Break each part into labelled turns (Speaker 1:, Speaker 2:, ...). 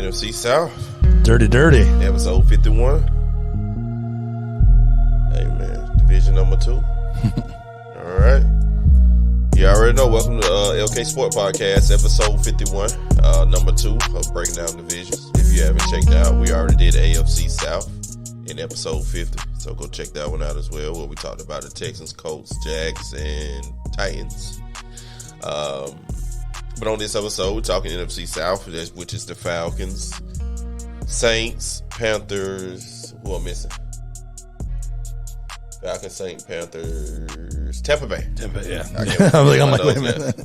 Speaker 1: NFC South.
Speaker 2: Dirty.
Speaker 1: Episode 51. Hey, man. Division number 2. All right. You already know. Welcome to LK Sport Podcast, episode 51, number 2 of Breaking Down Divisions. If you haven't checked out, we already did AFC South in episode 50. So go check that one out as well, where we talked about the Texans, Colts, Jags, and Titans. But on this episode, we're talking NFC South, which is the Falcons, Saints, Panthers. Who am I missing? Falcons, Saints, Panthers, Tampa Bay.
Speaker 2: Yeah. I'm like, wait a minute.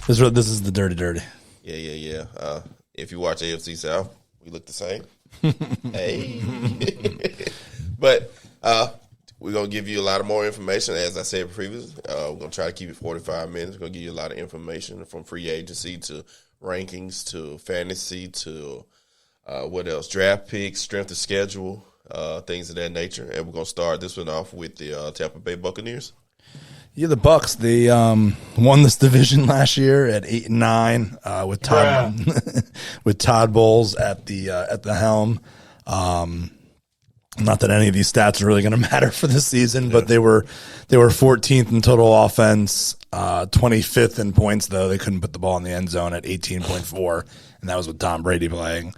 Speaker 2: This is the dirty.
Speaker 1: Yeah. If you watch AFC South, we look the same. Hey. But we're going to give you a lot of more information. As I said previously, we're going to try to keep it 45 minutes. We're going to give you a lot of information from free agency to rankings to fantasy to what else? Draft picks, strength of schedule, things of that nature. And we're going to start this one off with the Tampa Bay Buccaneers.
Speaker 2: Yeah, the Bucs. They won this division last year at 8-9 with Todd Bowles at the helm. Not that any of these stats are really going to matter for the season, but they were 14th in total offense, 25th in points, though. They couldn't put the ball in the end zone at 18.4, and that was with Tom Brady playing.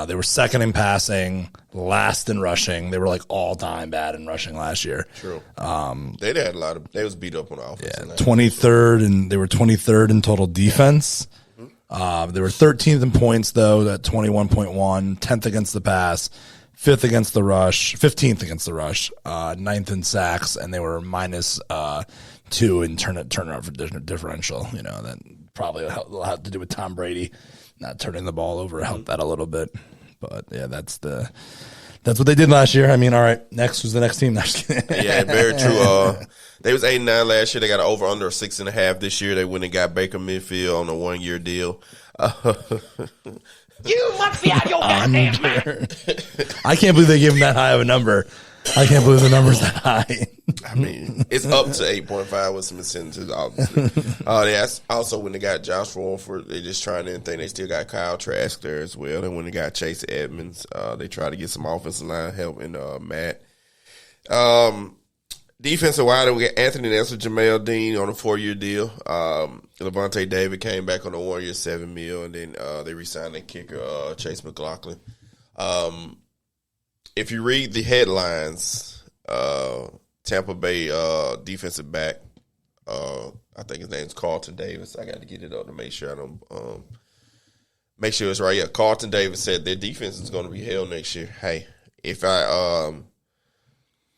Speaker 2: They were second in passing, last in rushing. They were like all-time bad in rushing last year.
Speaker 1: True. They had a lot of – they was beat up on the offense.
Speaker 2: Yeah, 23rd, and they were 23rd in total defense. They were 13th in points, though, at 21.1, 10th against the pass. 15th against the rush, 9th in sacks, and they were minus 2 in turnover differential. You know, that probably will have to do with Tom Brady not turning the ball over, helped that a little bit. But yeah, that's what they did last year. I mean, all right, next was the next team.
Speaker 1: Yeah, very true. They was 8-9 last year. They got over under 6.5 this year. They went and got Baker Mayfield on a 1-year deal.
Speaker 3: You must be out of your goddamn mind.
Speaker 2: I can't believe they gave him that high of a number. I can't believe the number's that high.
Speaker 1: I mean, it's up to 8.5 with some incentives, obviously. That's also when they got Josh Wolford. They just trying anything. They still got Kyle Trask there as well. And when they got Chase Edmonds, they try to get some offensive line help in Matt. Defensive wide, we got Anthony Nelson, Jamel Dean on a 4-year deal. Levante David came back on a 1-year $7 million, and then they re-signed the kicker Chase McLaughlin. If you read the headlines, Tampa Bay defensive back, I think his name's Carlton Davis. I got to get it up to make sure I don't make sure it's right. Yeah, Carlton Davis said their defense is going to be hell next year. Hey, if I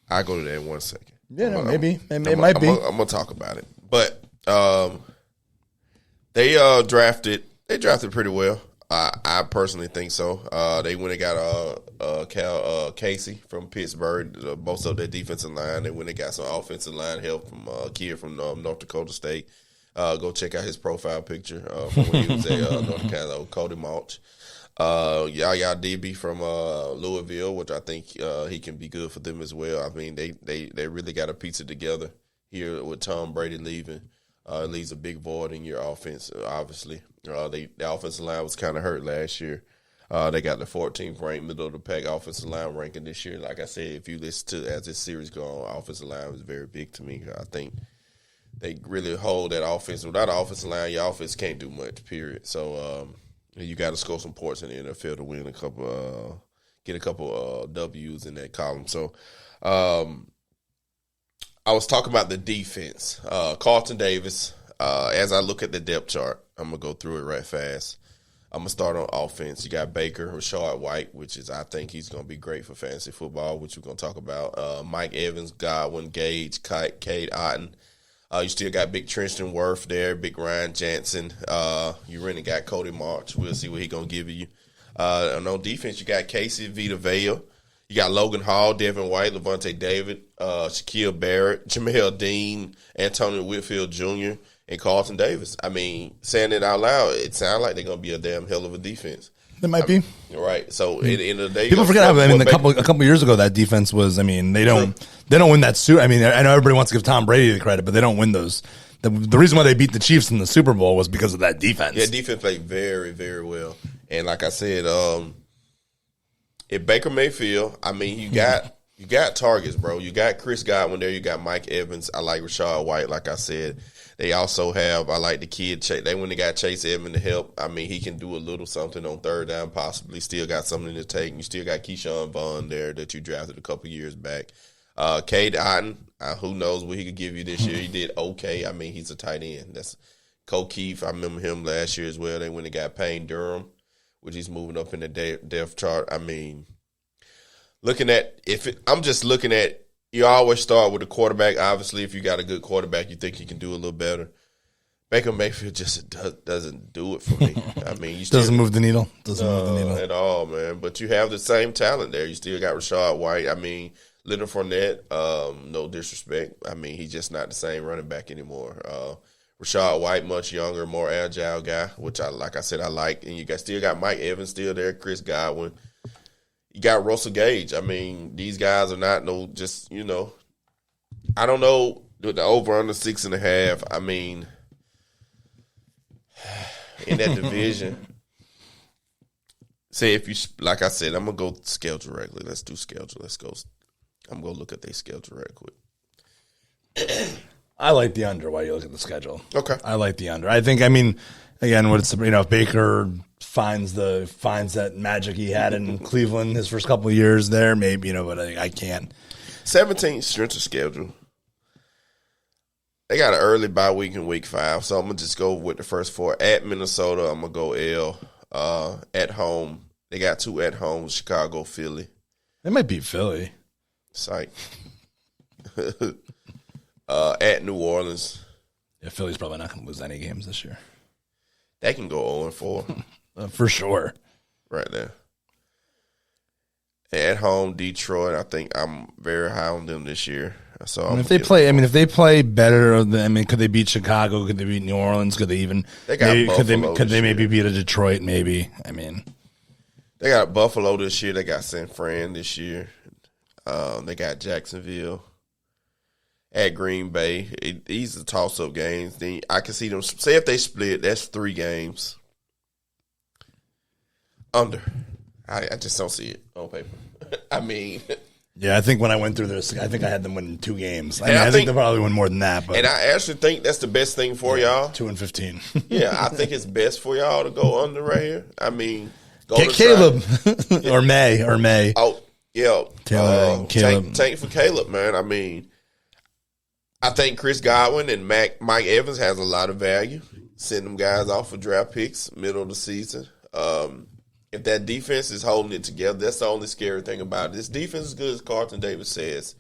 Speaker 1: go to that in 1 second.
Speaker 2: Yeah, no, maybe. It might be.
Speaker 1: I'm going to talk about it. But they drafted pretty well. I personally think so. They went and got Casey from Pittsburgh, most of their defensive line. They went and got some offensive line help from a kid from North Dakota State. Go check out his profile picture from when he was at North Carolina, Cody Mulch. Yaya DB from Louisville, which I think he can be good for them as well. I mean, they really got to piece it together here with Tom Brady leaving. It leaves a big void in your offense, obviously. The offensive line was kind of hurt last year. They got the 14th ranked middle of the pack offensive line ranking this year. Like I said, if you listen to as this series goes on, offensive line was very big to me. I think they really hold that offense. Without an offensive line, your offense can't do much, period. So, you got to score some points in the NFL to win get a couple W's in that column. So, I was talking about the defense. Carlton Davis, as I look at the depth chart, I'm going to go through it right fast. I'm going to start on offense. You got Baker, Rashard White, which is I think he's going to be great for fantasy football, which we're going to talk about. Mike Evans, Godwin, Gage, Cade Otton. You still got Big Tristan Wirth there, Big Ryan Jansen. You really got Cody March. We'll see what he's going to give you. And on defense, you got Casey Vita Vea. You got Logan Hall, Devin White, Levante David, Shaquille Barrett, Jamel Dean, Antonio Whitfield Jr., and Carlton Davis. I mean, saying it out loud, it sounds like they're going to be a damn hell of a defense.
Speaker 2: It might be.
Speaker 1: Right. So at the end of the day,
Speaker 2: people forget how, I mean, a couple of years ago, that defense was, I mean, they don't win that suit. I mean, I know everybody wants to give Tom Brady the credit, but they don't win those. The reason why they beat the Chiefs in the Super Bowl was because of that defense.
Speaker 1: Yeah, defense played very, very well. And like I said, if Baker Mayfield, I mean, you got targets, bro. You got Chris Godwin there. You got Mike Evans. I like Rachaad White, like I said. They also have, I like the kid. They when they got Chase Edmonds to help. I mean, he can do a little something on third down, possibly. Still got something to take. You still got Keyshawn Vaughn there that you drafted a couple years back. Cade Otton, who knows what he could give you this year. He did okay. I mean, he's a tight end. That's Cole Keefe. I remember him last year as well. They went and got Payne Durham, which he's moving up in the depth chart. I mean, I'm just looking at, you always start with the quarterback. Obviously, if you got a good quarterback, you think you can do a little better. Baker Mayfield just doesn't do it for me. I mean, you still
Speaker 2: doesn't move the needle. Doesn't move the needle
Speaker 1: at all, man. But you have the same talent there. You still got Rachaad White. I mean, Leonard Fournette. No disrespect. I mean, he's just not the same running back anymore. Rachaad White, much younger, more agile guy, which I like. And you still got Mike Evans still there, Chris Godwin. You got Russell Gage. I mean, these guys are not I don't know the over under 6.5. I mean, in that division, say if you, like I said, I'm gonna go schedule regularly. Let's do schedule. Let's go. I'm gonna look at their schedule right quick.
Speaker 2: I like the under while you look at the schedule.
Speaker 1: Okay.
Speaker 2: I like the under. I think, again, if Baker finds that magic he had in Cleveland his first couple of years there, maybe, but I can't.
Speaker 1: 17th strength of schedule. They got an early bye week in week 5, so I'm going to just go with the first 4. At Minnesota, I'm going to go L. At home, they got 2 at home, Chicago, Philly.
Speaker 2: They might beat Philly.
Speaker 1: Psych. At New Orleans.
Speaker 2: Yeah, Philly's probably not going to lose any games this year.
Speaker 1: They can go 0-4.
Speaker 2: For sure.
Speaker 1: Right there. At home, Detroit. I think I'm very high on them this year. So
Speaker 2: if they play better, could they beat Chicago? Could they beat New Orleans? Could they even?
Speaker 1: They got Buffalo.
Speaker 2: Could they maybe beat a Detroit? Maybe. I mean,
Speaker 1: they got Buffalo this year. They got San Fran this year. They got Jacksonville. At Green Bay, these are toss-up games. Then I can see them. Say if they split, that's 3 games. Under. I just don't see it on paper. I mean,
Speaker 2: yeah, I think when I went through this, I think I had them win 2 games. I think they'll probably win more than that. But
Speaker 1: and I actually think that's the best thing for y'all.
Speaker 2: 2-15.
Speaker 1: Yeah, I think it's best for y'all to go under right here. I mean,
Speaker 2: get Caleb or May.
Speaker 1: Oh yeah,
Speaker 2: Caleb.
Speaker 1: Tank for Caleb, man. I mean, I think Chris Godwin and Mike Evans has a lot of value. Send them guys off for draft picks middle of the season. If that defense is holding it together, that's the only scary thing about it. This defense is good as Carlton Davis says,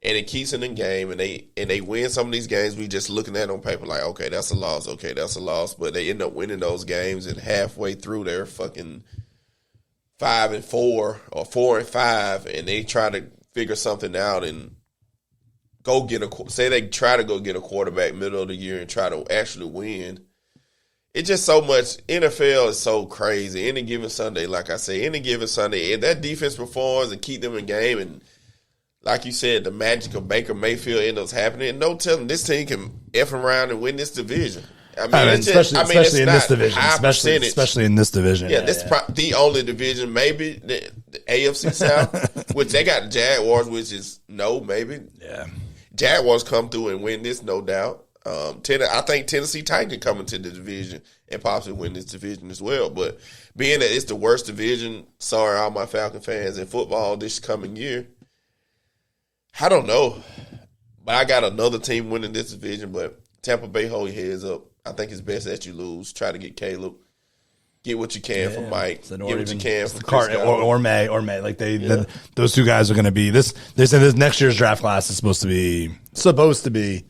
Speaker 1: and it keeps them in game, and they win some of these games. We just looking at it on paper like, okay, that's a loss. Okay, that's a loss. But they end up winning those games, and halfway through they're fucking 5-4 or 4-5, and they try to figure something out and go get they try to go get a quarterback middle of the year and try to actually win. It's just so much. NFL is so crazy. Any given Sunday, like I say, any given Sunday, and that defense performs and keep them in game, and like you said, the magic of Baker Mayfield ends up happening. And no telling this team can F around and win this division.
Speaker 2: Especially in this division. Especially in this division.
Speaker 1: Yeah, this is the only division, maybe the AFC South, which they got the Jaguars, which is maybe.
Speaker 2: Yeah.
Speaker 1: Jaguars come through and win this, no doubt. I think Tennessee Titans can come into the division and possibly win this division as well. But being that it's the worst division, sorry, all my Falcon fans in football this coming year, I don't know. But I got another team winning this division. But Tampa Bay, hold your heads up. I think it's best that you lose. Try to get Caleb. Get what you can from Mike. Get what you can from Chris
Speaker 2: or May. Like those 2 guys are going to be this. They said this next year's draft class is supposed to be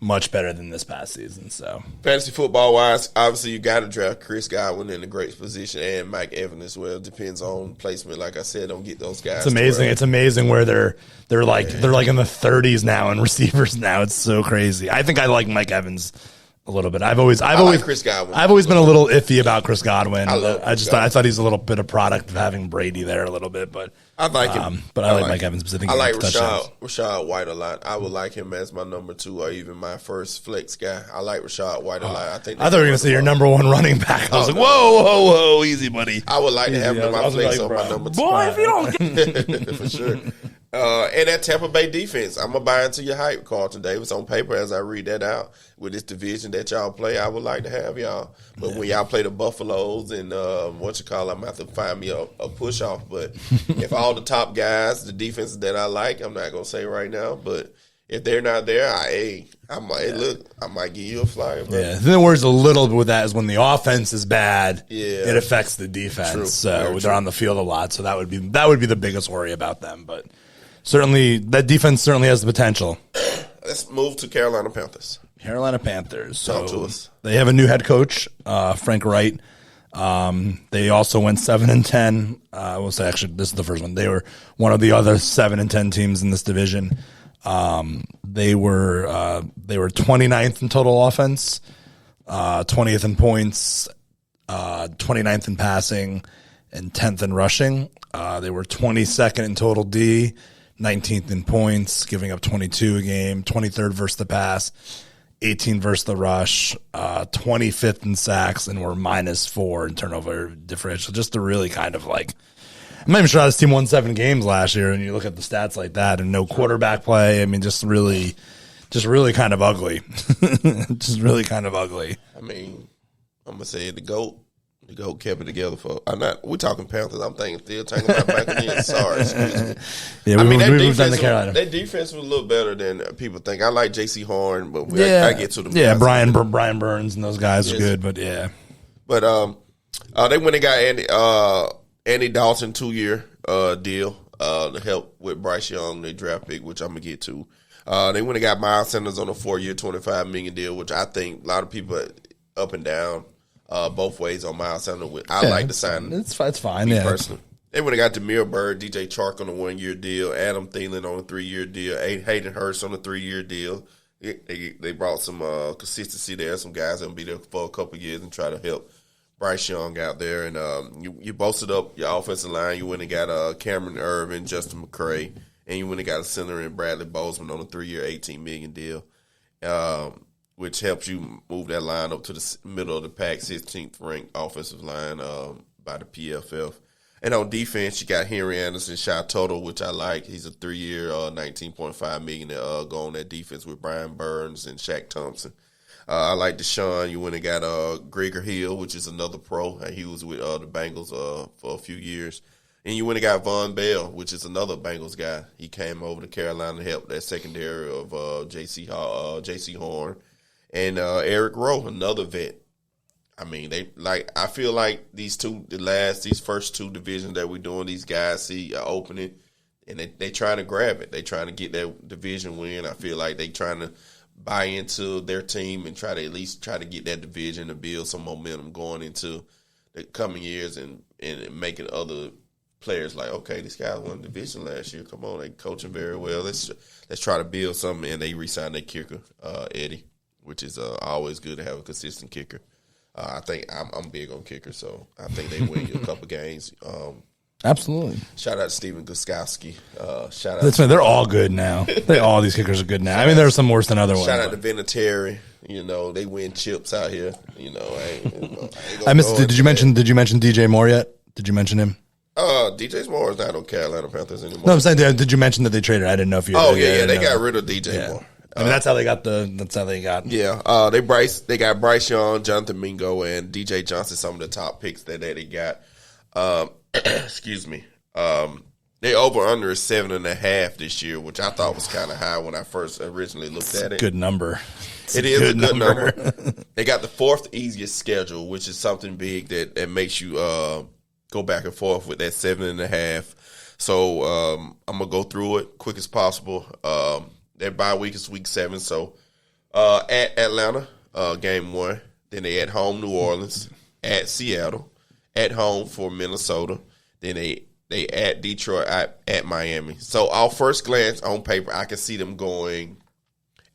Speaker 2: much better than this past season. So
Speaker 1: fantasy football wise, obviously you got to draft Chris Godwin in a great position and Mike Evans as well. Depends on placement. Like I said, don't get those guys.
Speaker 2: It's amazing. It's amazing where they're like in the 30s now and receivers now. It's so crazy. I think I like Mike Evans a little bit. I've always
Speaker 1: like Chris Godwin.
Speaker 2: I've always been a little iffy about Chris Godwin.
Speaker 1: I
Speaker 2: thought he's a little bit of product of having Brady there a little bit, but
Speaker 1: I like him.
Speaker 2: But I like Mike Evans. I
Speaker 1: like Rashad White a lot. I would like him as my number 2 or even my first flex guy. I like Rashad White a lot. I thought you
Speaker 2: were going to say your number 1 running back. I was like, whoa, easy, buddy.
Speaker 1: I would like to have him in my flex on my number 2.
Speaker 2: Boy, if you don't
Speaker 1: for sure. And that Tampa Bay defense, I'm going to buy into your hype, Carlton Davis, on paper as I read that out. With this division that y'all play, I would like to have y'all. But when y'all play the Buffaloes and I'm going to have to find me a push-off. But if all the top guys, the defenses that I like, I'm not going to say right now. But if they're not there, I might give you a flyer. Bro.
Speaker 2: Yeah, the worries a little bit with that is when the offense is bad,
Speaker 1: yeah,
Speaker 2: it affects the defense.
Speaker 1: True.
Speaker 2: So they're on the field a lot. So that would be the biggest worry about them. But certainly, that defense certainly has the potential.
Speaker 1: Let's move to Carolina Panthers.
Speaker 2: Carolina Panthers.
Speaker 1: Talk to us.
Speaker 2: They have a new head coach, Frank Wright. They also went 7-10. We'll say actually this is the first one. They were one of the other 7-10 teams in this division. They were 29th in total offense, 20th in points, 29th in passing, and 10th in rushing. They were 22nd in total D, 19th in points, giving up 22 a game, 23rd versus the pass, 18 versus the rush, 25th in sacks, and were -4 in turnover differential. Just to really kind of like, I'm not even sure how this team won 7 games last year, and you look at the stats like that, and no quarterback play. I mean, just really kind of ugly. Just really kind of ugly.
Speaker 1: I mean, I'm gonna say the GOAT. The GOAT kept it together for. We're talking Panthers. I'm still taking my back again. Sorry, excuse me.
Speaker 2: Yeah, we moved down to Carolina.
Speaker 1: That defense was a little better than people think. I like J.C. Horn, but I get to them.
Speaker 2: Yeah, Brian Burns and those guys are good, but yeah.
Speaker 1: But they went and got Andy Dalton 2-year deal to help with Bryce Young, their draft pick, which I'm gonna get to. They went and got Miles Sanders on a 4-year, $25 million deal, which I think a lot of people up and down. Both ways on Miles Sanders. I like the sign.
Speaker 2: It's fine. Yeah,
Speaker 1: personally. They would have got Demir Bird, DJ Chark on a 1-year deal, Adam Thielen on a 3-year deal, Hayden Hurst on a 3-year deal. They brought some consistency there. Some guys that will be there for a couple of years and try to help Bryce Young out there. And you bolstered up your offensive line. You went and got Cameron Irvin, Justin McCray, and you went and got a center in Bradley Bozeman on a 3-year, $18 million deal. Which helps you move that line up to the middle of the pack, 16th ranked offensive line by the PFF. And on defense, you got Henry Anderson, shot total, which I like. He's a 3-year, $19.5 million to go on that defense with Brian Burns and Shaq Thompson. I like Deshaun. You went and got Gregor Hill, which is another pro. He was with the Bengals for a few years. And you went and got Von Bell, which is another Bengals guy. He came over to Carolina to help that secondary of J.C. Horn. And Eric Rowe, another vet. I mean, I feel like these first 2 divisions that we're doing, these guys see an opening, and they trying to grab it. They trying to get that division win. I feel like they trying to buy into their team and try to get that division to build some momentum going into the coming years and making other players like, okay, these guys won the division last year. Come on, they coaching very well. Let's try to build something. And they re-signed their kicker, Eddie, which is always good to have a consistent kicker. I think I'm big on kickers, so I think they win you a couple games.
Speaker 2: Absolutely.
Speaker 1: Shout out to Steven Gostkowski.
Speaker 2: They're all good now. All these kickers are good now. I mean, there are some worse than other ones.
Speaker 1: Shout out to Vinatieri. They win chips out here.
Speaker 2: Did you mention DJ Moore yet? Did you mention him?
Speaker 1: DJ Moore is not on Carolina Panthers anymore.
Speaker 2: No, I'm saying, did you mention that they traded? I didn't know if you.
Speaker 1: Oh yeah, they got rid of DJ Moore.
Speaker 2: I mean, that's how they got.
Speaker 1: Yeah, they got Bryce Young, Jonathan Mingo, and DJ Johnson. Some of the top picks that they got. Excuse me. They over under is 7.5 this year, which I thought was kind of high when I first originally looked at it.
Speaker 2: Good number.
Speaker 1: It is a good number. They got the 4th easiest schedule, which is something big that makes you go back and forth with that 7.5. So I'm gonna go through it quick as possible. Their bye week is week 7. So at Atlanta, game 1. Then they at home New Orleans, at Seattle, at home for Minnesota. Then they at Detroit, at Miami. So off first glance on paper, I can see them going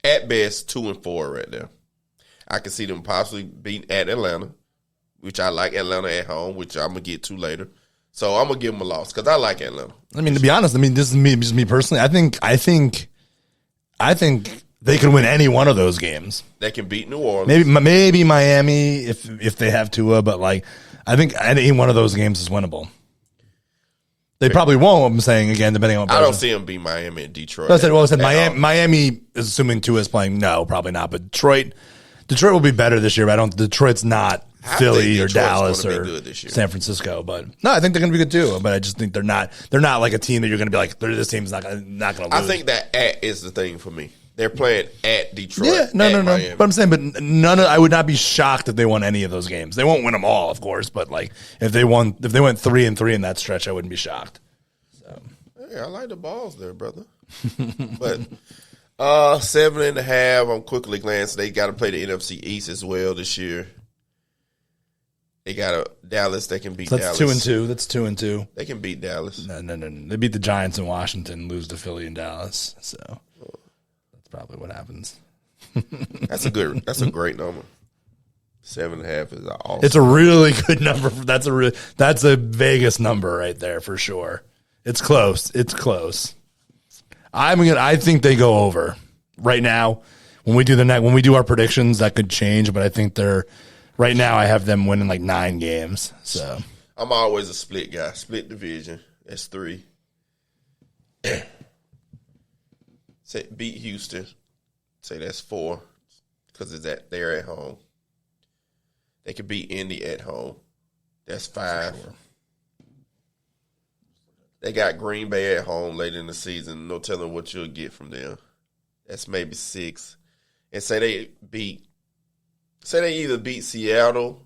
Speaker 1: at best 2-4 right there. I can see them possibly beating at Atlanta, which I like Atlanta at home, which I'm going to get to later. So I'm going to give them a loss because I like Atlanta.
Speaker 2: I mean, to be honest, this is me personally. I think they can win any one of those games.
Speaker 1: They can beat New Orleans.
Speaker 2: Maybe Miami if they have Tua, but like I think any one of those games is winnable. They probably won't. I'm saying again, depending on.
Speaker 1: I don't see them beat Miami and Detroit.
Speaker 2: I said Miami is assuming Tua is playing. No, probably not. But Detroit will be better this year. But Detroit's not Philly or Dallas or San Francisco. But no, I think they're going to be good too. But I just think they're not like a team that you're going to be like, this team's not going to lose.
Speaker 1: I think that at is the thing for me. They're playing at Detroit.
Speaker 2: Yeah, no.
Speaker 1: Miami.
Speaker 2: But I'm saying, I would not be shocked if they won any of those games. They won't win them all, of course. But like, if they went 3-3 in that stretch, I wouldn't be shocked. So,
Speaker 1: hey, I like the balls there, brother. But 7.5. I'm quickly glancing. They got to play the NFC East as well this year. They got Dallas. They can beat Dallas.
Speaker 2: That's 2-2. That's 2-2.
Speaker 1: They can beat Dallas.
Speaker 2: No. They beat the Giants in Washington, lose to Philly and Dallas. So. Probably what happens.
Speaker 1: That's a great number. 7.5 is awesome.
Speaker 2: It's a really good number. That's a Vegas number right there for sure. It's close. I think they go over right now. When we do our predictions, that could change, but I think right now. I have them winning like 9 games. So
Speaker 1: I'm always a split guy. Split division. That's 3. Say beat Houston. Say that's 4 because they're at home. They could beat Indy at home. That's 5. Sure. They got Green Bay at home late in the season. No telling what you'll get from them. That's maybe 6. And say they either beat Seattle,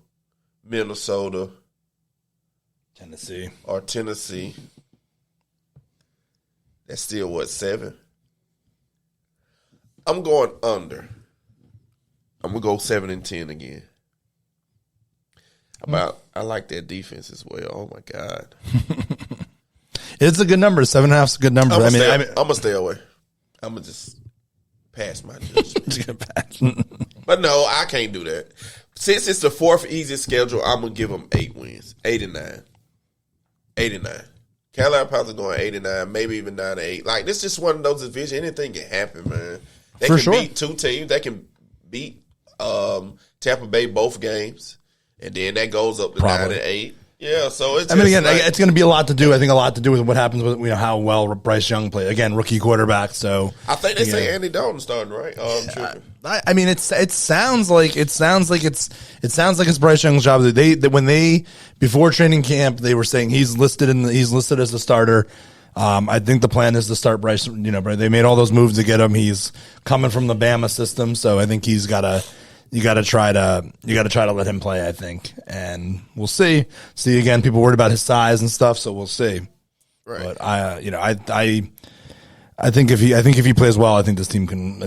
Speaker 1: Minnesota,
Speaker 2: Tennessee.
Speaker 1: Or Tennessee. That's still 7? I'm going under. I'm gonna go 7-10 again. I like that defense as well. Oh my God,
Speaker 2: it's a good number. 7.5 is a good number.
Speaker 1: I'm gonna stay away. I'm gonna just pass my judgment. But no, I can't do that. Since it's the 4th easiest schedule, I'm gonna give them 8 wins, 8-9, 8-9. Carolina Panthers going 8-9, maybe even 9-8. Like this, is just one of those divisions. Anything can happen, man. They can beat 2 teams. They can beat Tampa Bay both games, and then that goes up to 9-8. Yeah, so it's.
Speaker 2: It's going to be a lot to do. I think a lot to do with what happens with how well Bryce Young played. Again, rookie quarterback. So
Speaker 1: I think they say Andy Dalton starting, right?
Speaker 2: It sounds like it's Bryce Young's job. When before training camp, they were saying he's listed as a starter. I think the plan is to start Bryce. They made all those moves to get him. He's coming from the Bama system, so I think you got to try to let him play. I think, and we'll see. See again, people worried about his size and stuff, so we'll see.
Speaker 1: Right.
Speaker 2: But I think if he plays well, I think this team can. I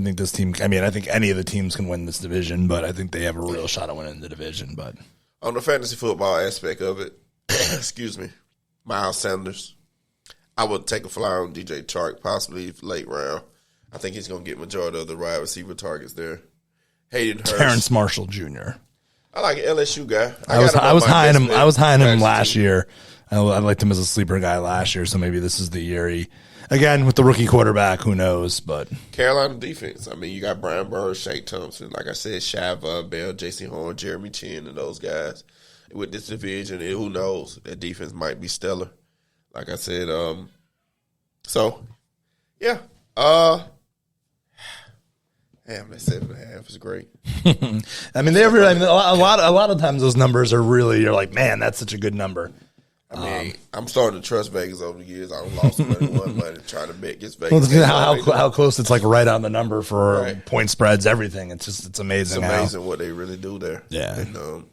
Speaker 2: think any of the teams can win this division, but I think they have a real shot at winning the division. But
Speaker 1: on the fantasy football aspect of it, excuse me, Miles Sanders. I would take a flyer on DJ Chark, possibly late round. I think he's going to get majority of the wide receiver targets there. Hayden Hurst.
Speaker 2: Terrence Marshall Jr.
Speaker 1: I like an LSU guy.
Speaker 2: I was high on him last year. I liked him as a sleeper guy last year, so maybe this is the year again, with the rookie quarterback, who knows? But
Speaker 1: Carolina defense. I mean, you got Brian Burns, Shake Thompson, like I said, Shava, Bell, J.C. Horn, Jeremy Chin, and those guys. With this division, and who knows? That defense might be stellar. Like I said, so yeah, damn, that 7.5 is great.
Speaker 2: I mean, a lot of times those numbers are really, you're like, man, that's such a good number.
Speaker 1: I mean, I'm starting to trust Vegas over the years. I lost money trying to bet against Vegas.
Speaker 2: Well, how close it's like right on the number for point spreads, everything. It's amazing.
Speaker 1: It's amazing what they really do there.
Speaker 2: Yeah.
Speaker 1: And,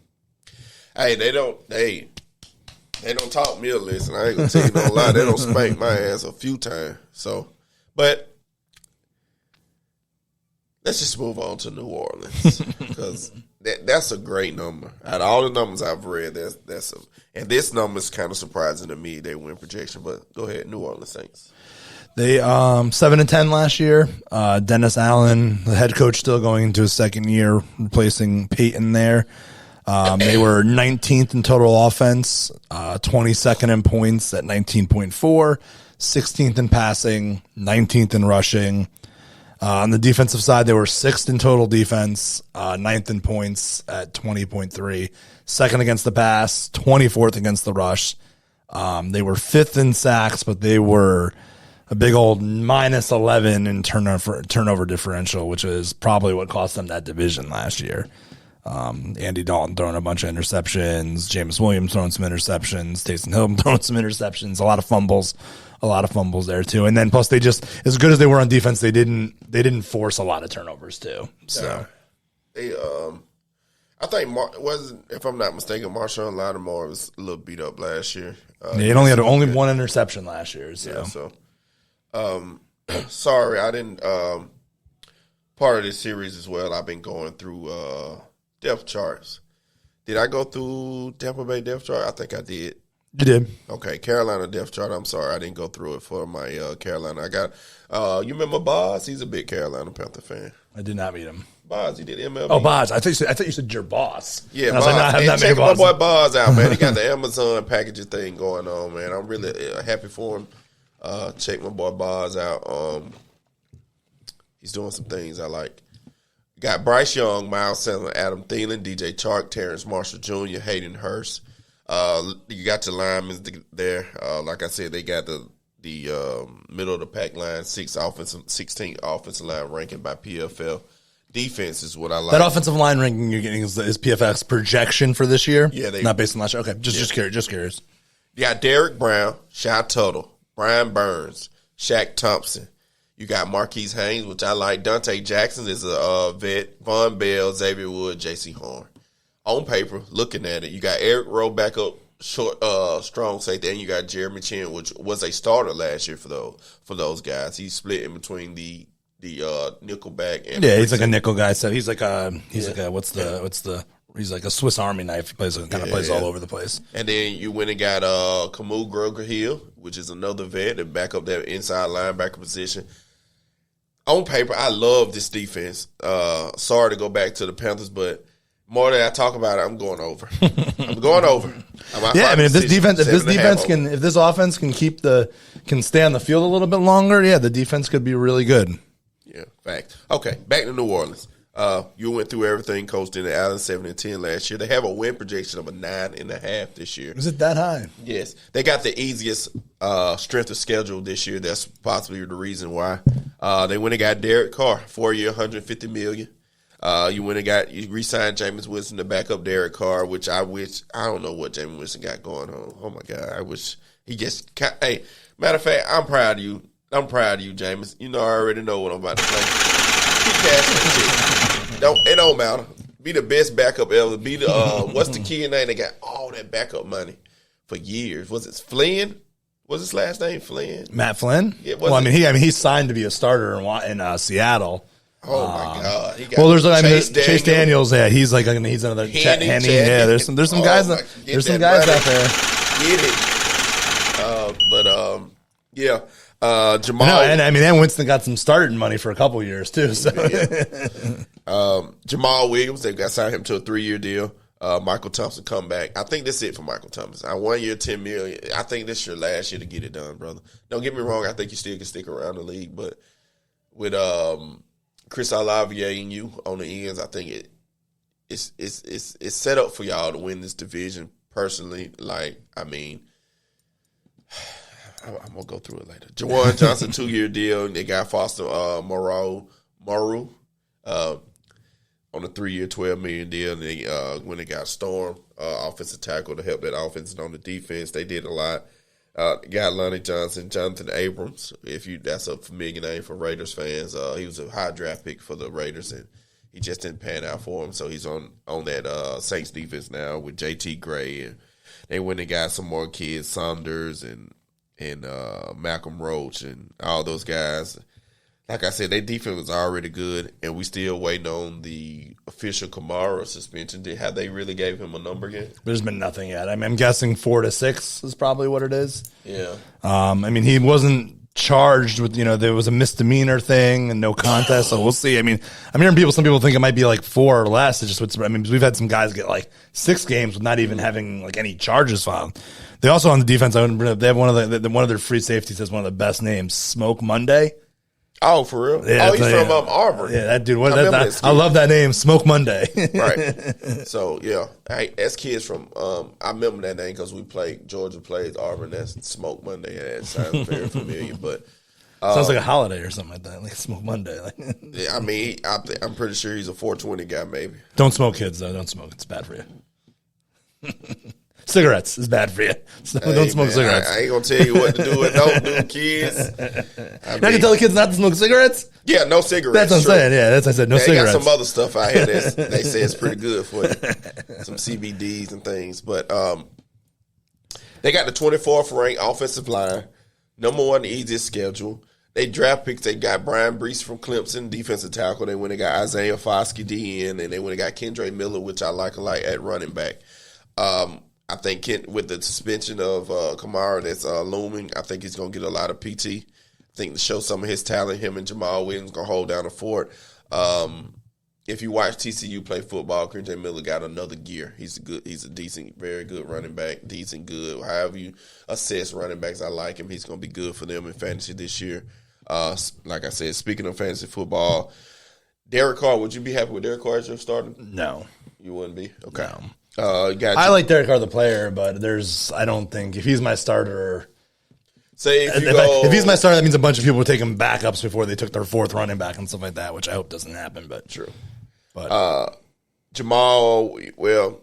Speaker 1: they don't talk me a listen. I ain't gonna tell you no lie. They don't spank my ass a few times. So, but let's just move on to New Orleans because that's a great number. Out of all the numbers I've read, and this number is kind of surprising to me. They win projection, but go ahead, New Orleans Saints.
Speaker 2: They 7-10 last year. Dennis Allen, the head coach, still going into his second year, replacing Peyton there. They were 19th in total offense, 22nd in points at 19.4, 16th in passing, 19th in rushing. On the defensive side, they were 6th in total defense, 9th in points at 20.3, 2nd against the pass, 24th against the rush. They were 5th in sacks, but they were a big old minus 11 in turnover differential, which is probably what cost them that division last year. Andy Dalton throwing a bunch of interceptions, Jameis Williams throwing some interceptions, Taysom Hill throwing some interceptions, a lot of fumbles there too. And then plus they just, as good as they were on defense, they didn't force a lot of turnovers too. So
Speaker 1: they I think if I'm not mistaken, Marshawn Lattimore was a little beat up last year.
Speaker 2: He only had one interception last year.
Speaker 1: So, sorry, I didn't. Part of this series as well, I've been going through depth charts. Did I go through Tampa Bay depth chart? I think I did.
Speaker 2: You did.
Speaker 1: Okay, Carolina depth chart. I'm sorry, I didn't go through it for my Carolina. I got. You remember Boz? He's a big Carolina Panther fan.
Speaker 2: I did not meet him.
Speaker 1: Boz, he did MLB.
Speaker 2: Oh, Boz. I thought you said your boss.
Speaker 1: Yeah,
Speaker 2: and I
Speaker 1: Boz.
Speaker 2: was like, nah,
Speaker 1: Check my boy Boz out, man. He got the Amazon packaging thing going on, man. I'm really happy for him. Check my boy Boz out. He's doing some things I like. Got Bryce Young, Miles Sanders, Adam Thielen, DJ Chark, Terrence Marshall Jr., Hayden Hurst. You got your linemen there. Like I said, they got the middle of the pack line, 16th offensive line ranking by PFL. Defense is what I like.
Speaker 2: That offensive line ranking you're getting is PFF's projection for this year?
Speaker 1: Yeah.
Speaker 2: Not based on last year? Okay, just curious.
Speaker 1: You got Derek Brown, Shy Tuttle, Brian Burns, Shaq Thompson. You got Marquise Haynes, which I like. Dante Jackson is a vet. Von Bell, Xavier Wood, J.C. Horn. On paper, looking at it, you got Eric Rowe back up short, strong safety, and you got Jeremy Chin, which was a starter last year for those guys. He's split in between the nickel back and
Speaker 2: he's like a nickel guy. So he's like a he's like a Swiss Army knife. He plays plays all over the place.
Speaker 1: And then you went and got Camus Groger-Hill, which is another vet to back up that inside linebacker position. On paper, I love this defense. Sorry to go back to the Panthers, but more than I talk about it, I'm going over. I'm going over.
Speaker 2: If this offense can stay on the field a little bit longer, the defense could be really good.
Speaker 1: Yeah, fact. Okay, back to New Orleans. You went through everything, coached in the Allen 7-10 last year. They have a win projection of a 9.5 this year.
Speaker 2: Is it that high?
Speaker 1: Yes. They got the easiest strength of schedule this year. That's possibly the reason why. They went and got Derek Carr, 4-year, $150 million. You re-signed Jameis Winston to back up Derek Carr, which I don't know what Jameis Winston got going on. Oh my God. I wish he just, hey, matter of fact, I'm proud of you. I'm proud of you, Jameis. You know, I already know what I'm about to play. Keep cashing that shit. It don't matter. Be the best backup ever. Be the, what's the kid name? They got all that backup money for years. Was it Flynn? What's his last name? Flynn?
Speaker 2: Matt Flynn?
Speaker 1: Yeah,
Speaker 2: he's signed to be a starter in Seattle.
Speaker 1: Oh my God!
Speaker 2: Chase Daniels. Yeah, he's another Chet Henning. Yeah, there's some guys. There's some guys out there.
Speaker 1: Get it. Jamal.
Speaker 2: No, and Winston got some starting money for a couple years too. So
Speaker 1: Jamal Williams, they got signed him to a 3-year deal. Michael Thompson come back. I think that's it for Michael Thompson. 1 year, $10 million. I think this is your last year to get it done, brother. Don't get me wrong. I think you still can stick around the league, but with Chris Olave and you on the ends, I think it's set up for y'all to win this division. Personally, I'm gonna go through it later. Jawan Johnson 2-year deal. They got Foster Moreau on a 3-year, $12 million deal. And they when they got Storm offensive tackle to help that offense and on the defense, they did a lot. Got Lonnie Johnson, Jonathan Abrams. That's a familiar name for Raiders fans. He was a high draft pick for the Raiders, and he just didn't pan out for him. So he's on that Saints defense now with JT Gray, and they went and got some more kids, Saunders and Malcolm Roach and all those guys. Like I said, their defense was already good, and we still waiting on the official Kamara suspension. Have they really gave him a number yet?
Speaker 2: There's been nothing yet. I'm guessing 4 to 6 is probably what it is.
Speaker 1: Yeah.
Speaker 2: He wasn't charged with, there was a misdemeanor thing and no contest. So we'll see. I mean, I'm hearing some people think it might be like 4 or less. It's just, we've had some guys get like 6 games with not even having like any charges filed. They also on the defense, they have one of their free safeties has one of the best names, Smoke Monday.
Speaker 1: Oh, for real?
Speaker 2: Yeah,
Speaker 1: he's from Auburn.
Speaker 2: Yeah, that dude. I love that name, Smoke Monday.
Speaker 1: Right. So yeah, as kids from, I remember that name because Georgia played Auburn. That's Smoke Monday. That sounds very familiar, but
Speaker 2: sounds like a holiday or something like that, like Smoke Monday.
Speaker 1: Yeah, I mean, I'm pretty sure he's a 420 guy, maybe.
Speaker 2: Don't smoke, kids. Though. Don't smoke. It's bad for you. Cigarettes is bad for you. So don't smoke cigarettes.
Speaker 1: I ain't gonna tell you what to do and don't do, kids.
Speaker 2: I can tell the kids not to smoke cigarettes.
Speaker 1: Yeah, no cigarettes.
Speaker 2: That's what I'm saying. Yeah, that's what I said. No cigarettes.
Speaker 1: Got some other stuff out here that they say is pretty good for you. Some CBDs and things, but they got the 24th ranked offensive line, number 1 the easiest schedule. They draft picks. They got Brian Brees from Clemson, defensive tackle. They went and got Isaiah Foskey, DN, and they went and got Kendre Miller, which I like a lot at running back. I think with the suspension of Kamara that's looming, I think he's going to get a lot of PT. I think to show some of his talent, him and Jamal Williams going to hold down the fort. If you watch TCU play football, Kendre Miller got another gear. He's a decent, very good running back, good. However you assess running backs, I like him. He's going to be good for them in fantasy this year. Like I said, speaking of fantasy football, Derek Carr, would you be happy with Derek Carr as your starter?
Speaker 2: No.
Speaker 1: You wouldn't be? Okay.
Speaker 2: No.
Speaker 1: I
Speaker 2: like Derek Carr the player, but I don't think if he's my starter.
Speaker 1: Say
Speaker 2: if he's my starter, that means a bunch of people were taking backups before they took their 4th running back and stuff like that, which I hope doesn't happen. But
Speaker 1: true.
Speaker 2: But
Speaker 1: Jamal Williams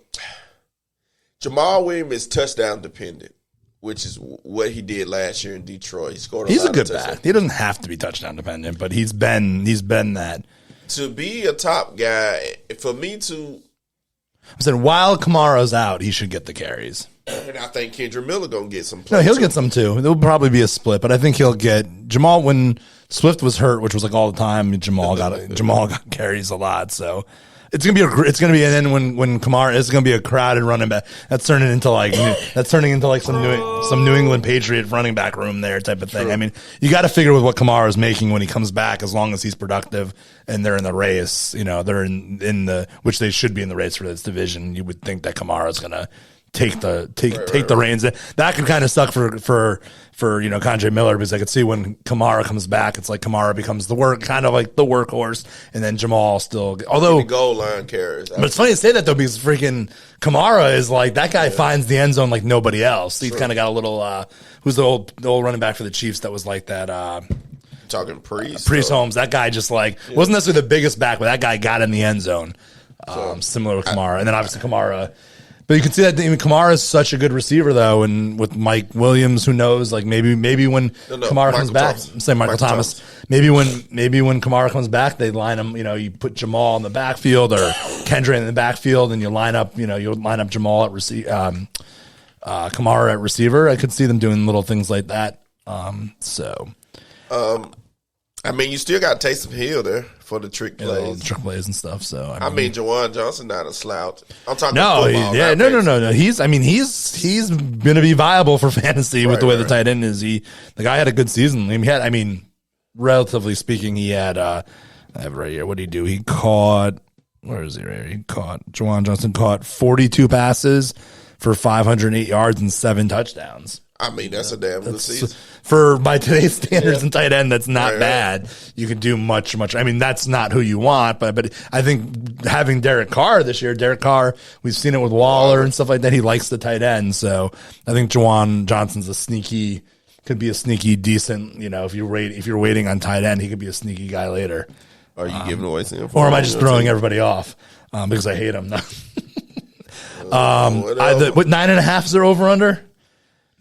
Speaker 1: is touchdown dependent, which is what he did last year in Detroit. He scored. He's a good back.
Speaker 2: He doesn't have to be touchdown dependent, but he's been that.
Speaker 1: To be a top guy, for me to.
Speaker 2: I said, while Kamara's out, he should get the carries.
Speaker 1: And I think Kendre Miller going to get some play.
Speaker 2: No, he'll get some too. There'll probably be a split, but I think he'll get Jamal when Swift was hurt, which was like all the time. Jamal got carries a lot, so it's gonna be. And then when Kamara is gonna be a crowded running back, that's turning into like some New England Patriot running back room there type of thing.
Speaker 1: True.
Speaker 2: I mean, you got to figure with what Kamara is making when he comes back, as long as he's productive and they're in the race. They're in the which they should be in the race for this division. You would think that Kamara is gonna take the reins. That could kind of suck for Kendre Miller, because I could see when Kamara comes back, it's like Kamara becomes the workhorse, and then Jamal still. Although
Speaker 1: the goal line carries,
Speaker 2: but it's funny to say that though, because freaking Kamara is like that guy finds the end zone like nobody else. He's kind of got a little. Who's the old running back for the Chiefs that was like that?
Speaker 1: Talking Priest
Speaker 2: Holmes. That guy just wasn't necessarily the biggest back, but that guy got in the end zone. Similar with Kamara, and then obviously Kamara. But you can see that Kamara is such a good receiver, though, and with Mike Williams, who knows? Like maybe when Kamara comes back, say Michael Thomas. Maybe when Kamara comes back, they line him. You put Jamal in the backfield or Kendre in the backfield, and you line up. You'll line up Jamal at Kamara at receiver. I could see them doing little things like that.
Speaker 1: I mean, you still got Taysom Hill there for the trick plays,
Speaker 2: and stuff. So
Speaker 1: I mean, Jawan Johnson not a slouch. I'm talking.
Speaker 2: No,
Speaker 1: football,
Speaker 2: He's going to be viable for fantasy with the way the tight end is. The guy had a good season. Relatively speaking, he had. I have it right here. What did he do? He caught. Where is he? Right here? Jawan Johnson caught 42 passes for 508 yards and 7 touchdowns.
Speaker 1: I mean, that's a damn good season.
Speaker 2: By today's standards and tight end, that's not bad. You can do much. I mean, that's not who you want, but I think having Derek Carr this year, we've seen it with Waller and stuff like that. He likes the tight end. So I think Jawan Johnson's could be a sneaky decent, if you're waiting on tight end, he could be a sneaky guy later.
Speaker 1: Are you giving away some
Speaker 2: or am I just throwing everybody off because I hate him? What 9.5 is their over under?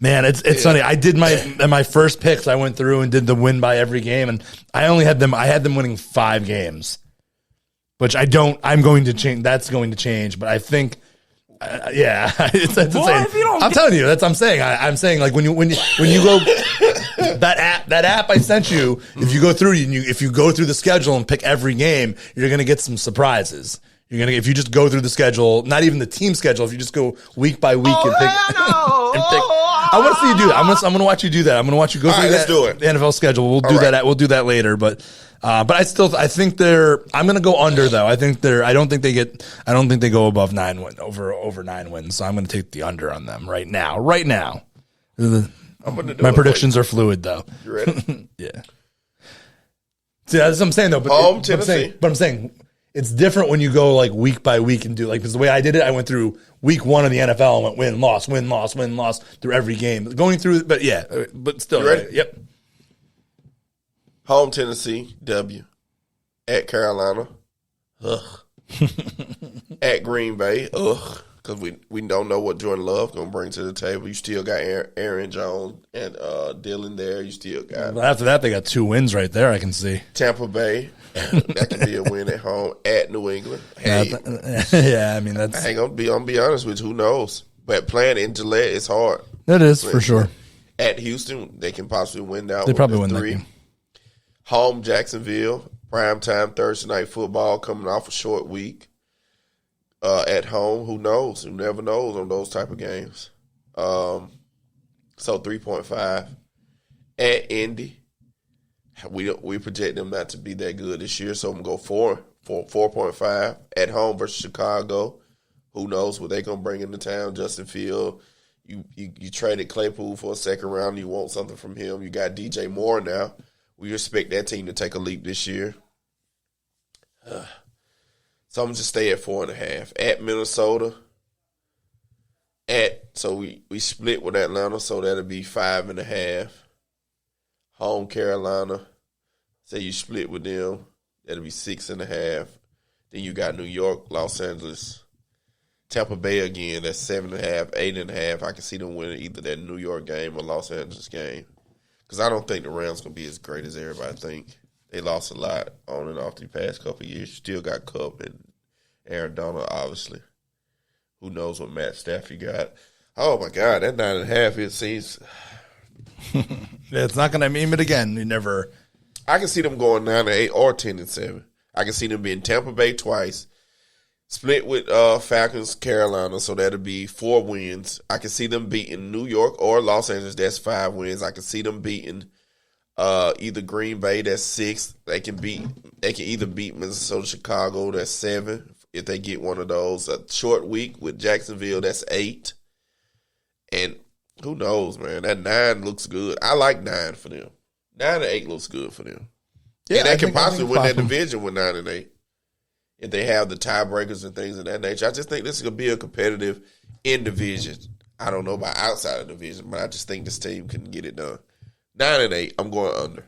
Speaker 2: Man, it's funny. I did my first picks. I went through and did the win by every game, and I had them winning 5 games, which I'm going to change. That's going to change, but I think, it's insane. I'm telling you, that's what I'm saying. I'm saying like when you go that app I sent you, if you go through the schedule and pick every game, you're gonna get some surprises. If you just go through the schedule, not even the team schedule, if you just go week by week and pick. I want to see you do that. I'm gonna watch you do that. I'm gonna watch you go through
Speaker 1: let's
Speaker 2: that,
Speaker 1: do it.
Speaker 2: the NFL schedule. We'll do that. We'll do that later. But I think they're. I'm gonna go under though. I don't think they go above 9 wins over 9 wins. So I'm gonna take the under on them right now. Right now. My predictions are fluid though.
Speaker 1: You ready?
Speaker 2: Yeah. See, that's what I'm saying though. But
Speaker 1: Tennessee.
Speaker 2: I'm saying it's different when you go like week by week and do like, because the way I did it, I went through week 1 of the NFL and went win, loss, win, loss, win, loss through every game. Going through, but yeah, but still.
Speaker 1: You ready?
Speaker 2: Right, yep.
Speaker 1: Home Tennessee, W. At Carolina, ugh. At Green Bay, ugh. Because we don't know what Jordan Love going to bring to the table. You still got Aaron Jones and Dylan there. You still got.
Speaker 2: But after that, they got 2 wins right there. I can see
Speaker 1: Tampa Bay. That can be a win at home. At New England. Hey,
Speaker 2: yeah, I mean that's.
Speaker 1: I ain't gonna be honest with you. Who knows? But playing in Gillette is hard.
Speaker 2: That is for sure.
Speaker 1: At Houston, they can possibly win that.
Speaker 2: They probably win
Speaker 1: 3.
Speaker 2: that game.
Speaker 1: Home Jacksonville, primetime Thursday night football, coming off a short week. At home, who knows? Who never knows on those type of games. So 3.5. At Indy, we project them not to be that good this year, so I'm gonna go 4.5. At home versus Chicago, who knows what they're gonna bring into town? Justin Field, you traded Claypool for a second round. You want something from him. You got DJ Moore now. We expect that team to take a leap this year. So I'm going to just stay at 4.5. At Minnesota. So we split with Atlanta, so that'll be 5.5. Home Carolina. Say you split with them, that'll be 6.5. Then you got New York, Los Angeles. Tampa Bay again, that's 7.5, 8.5. I can see them winning either that New York game or Los Angeles game. Because I don't think the Rams going to be as great as everybody think. They lost a lot on and off the past couple of years. You still got Cup and Aaron Donald, obviously. Who knows what Matt Stafford got? Oh, my God, that 9.5, it seems.
Speaker 2: Yeah, it's not going to mean it again. You never.
Speaker 1: I can see them going 9-8 or 10-7. I can see them being Tampa Bay twice. Split with Falcons, Carolina, so that'll be 4 wins. I can see them beating New York or Los Angeles. That's 5 wins. I can see them beating either Green Bay. That's 6. They can either beat Minnesota, Chicago. That's 7 if they get one of those. A short week with Jacksonville. That's 8. And who knows, man? That 9 looks good. I like 9 for them. 9-8 looks good for them. Yeah, and they can possibly win that division with 9-8. If they have the tiebreakers and things of that nature. I just think this is going to be a competitive in division. I don't know about outside of the division, but I just think this team can get it done. 9-8, I'm going under.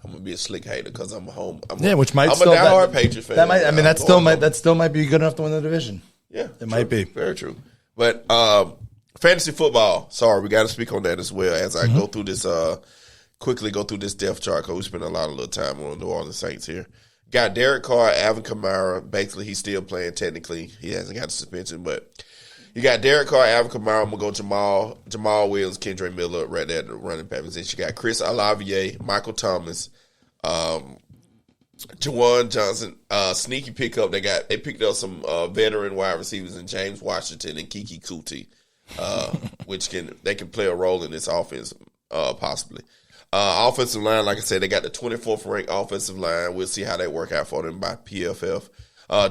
Speaker 1: I'm going to be a slick hater because I'm a home.
Speaker 2: Which might
Speaker 1: I'm
Speaker 2: still,
Speaker 1: a diehard Patriot fan.
Speaker 2: That still might be good enough to win the division.
Speaker 1: Yeah.
Speaker 2: It might be.
Speaker 1: Very true. But fantasy football, sorry, we got to speak on that as well as I go through this, quickly go through this depth chart because we spent a lot of little time on New Orleans Saints here. Got Derek Carr, Alvin Kamara. Basically, he's still playing technically. He hasn't got the suspension, but you got Derek Carr, Alvin Kamara. I'm going to go Jamal Williams, Kendra Miller right there at the running back position. You got Chris Olave, Michael Thomas, Jawan Johnson. Sneaky pickup. They picked up some veteran wide receivers in James Washington and Kiki Kuti, which they can play a role in this offense possibly. Offensive line, like I said, they got the 24th ranked offensive line. We'll see how they work out for them by PFF.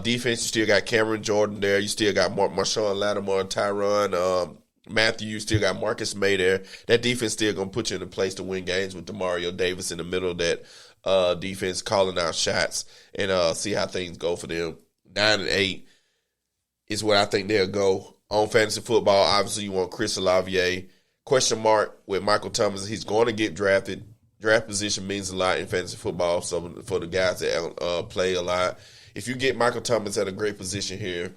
Speaker 1: Defense, you still got Cameron Jordan there. You still got Marshawn Lattimore, Tyron Matthew. You still got Marcus May there. That defense still going to put you in a place to win games with DeMario Davis in the middle of that defense, calling out shots and see how things go for them. 9-8 is where I think they'll go. On fantasy football, obviously you want Chris Olave. Question mark with Michael Thomas. He's going to get drafted. Draft position means a lot in fantasy football. So for the guys that play a lot, if you get Michael Thomas at a great position here,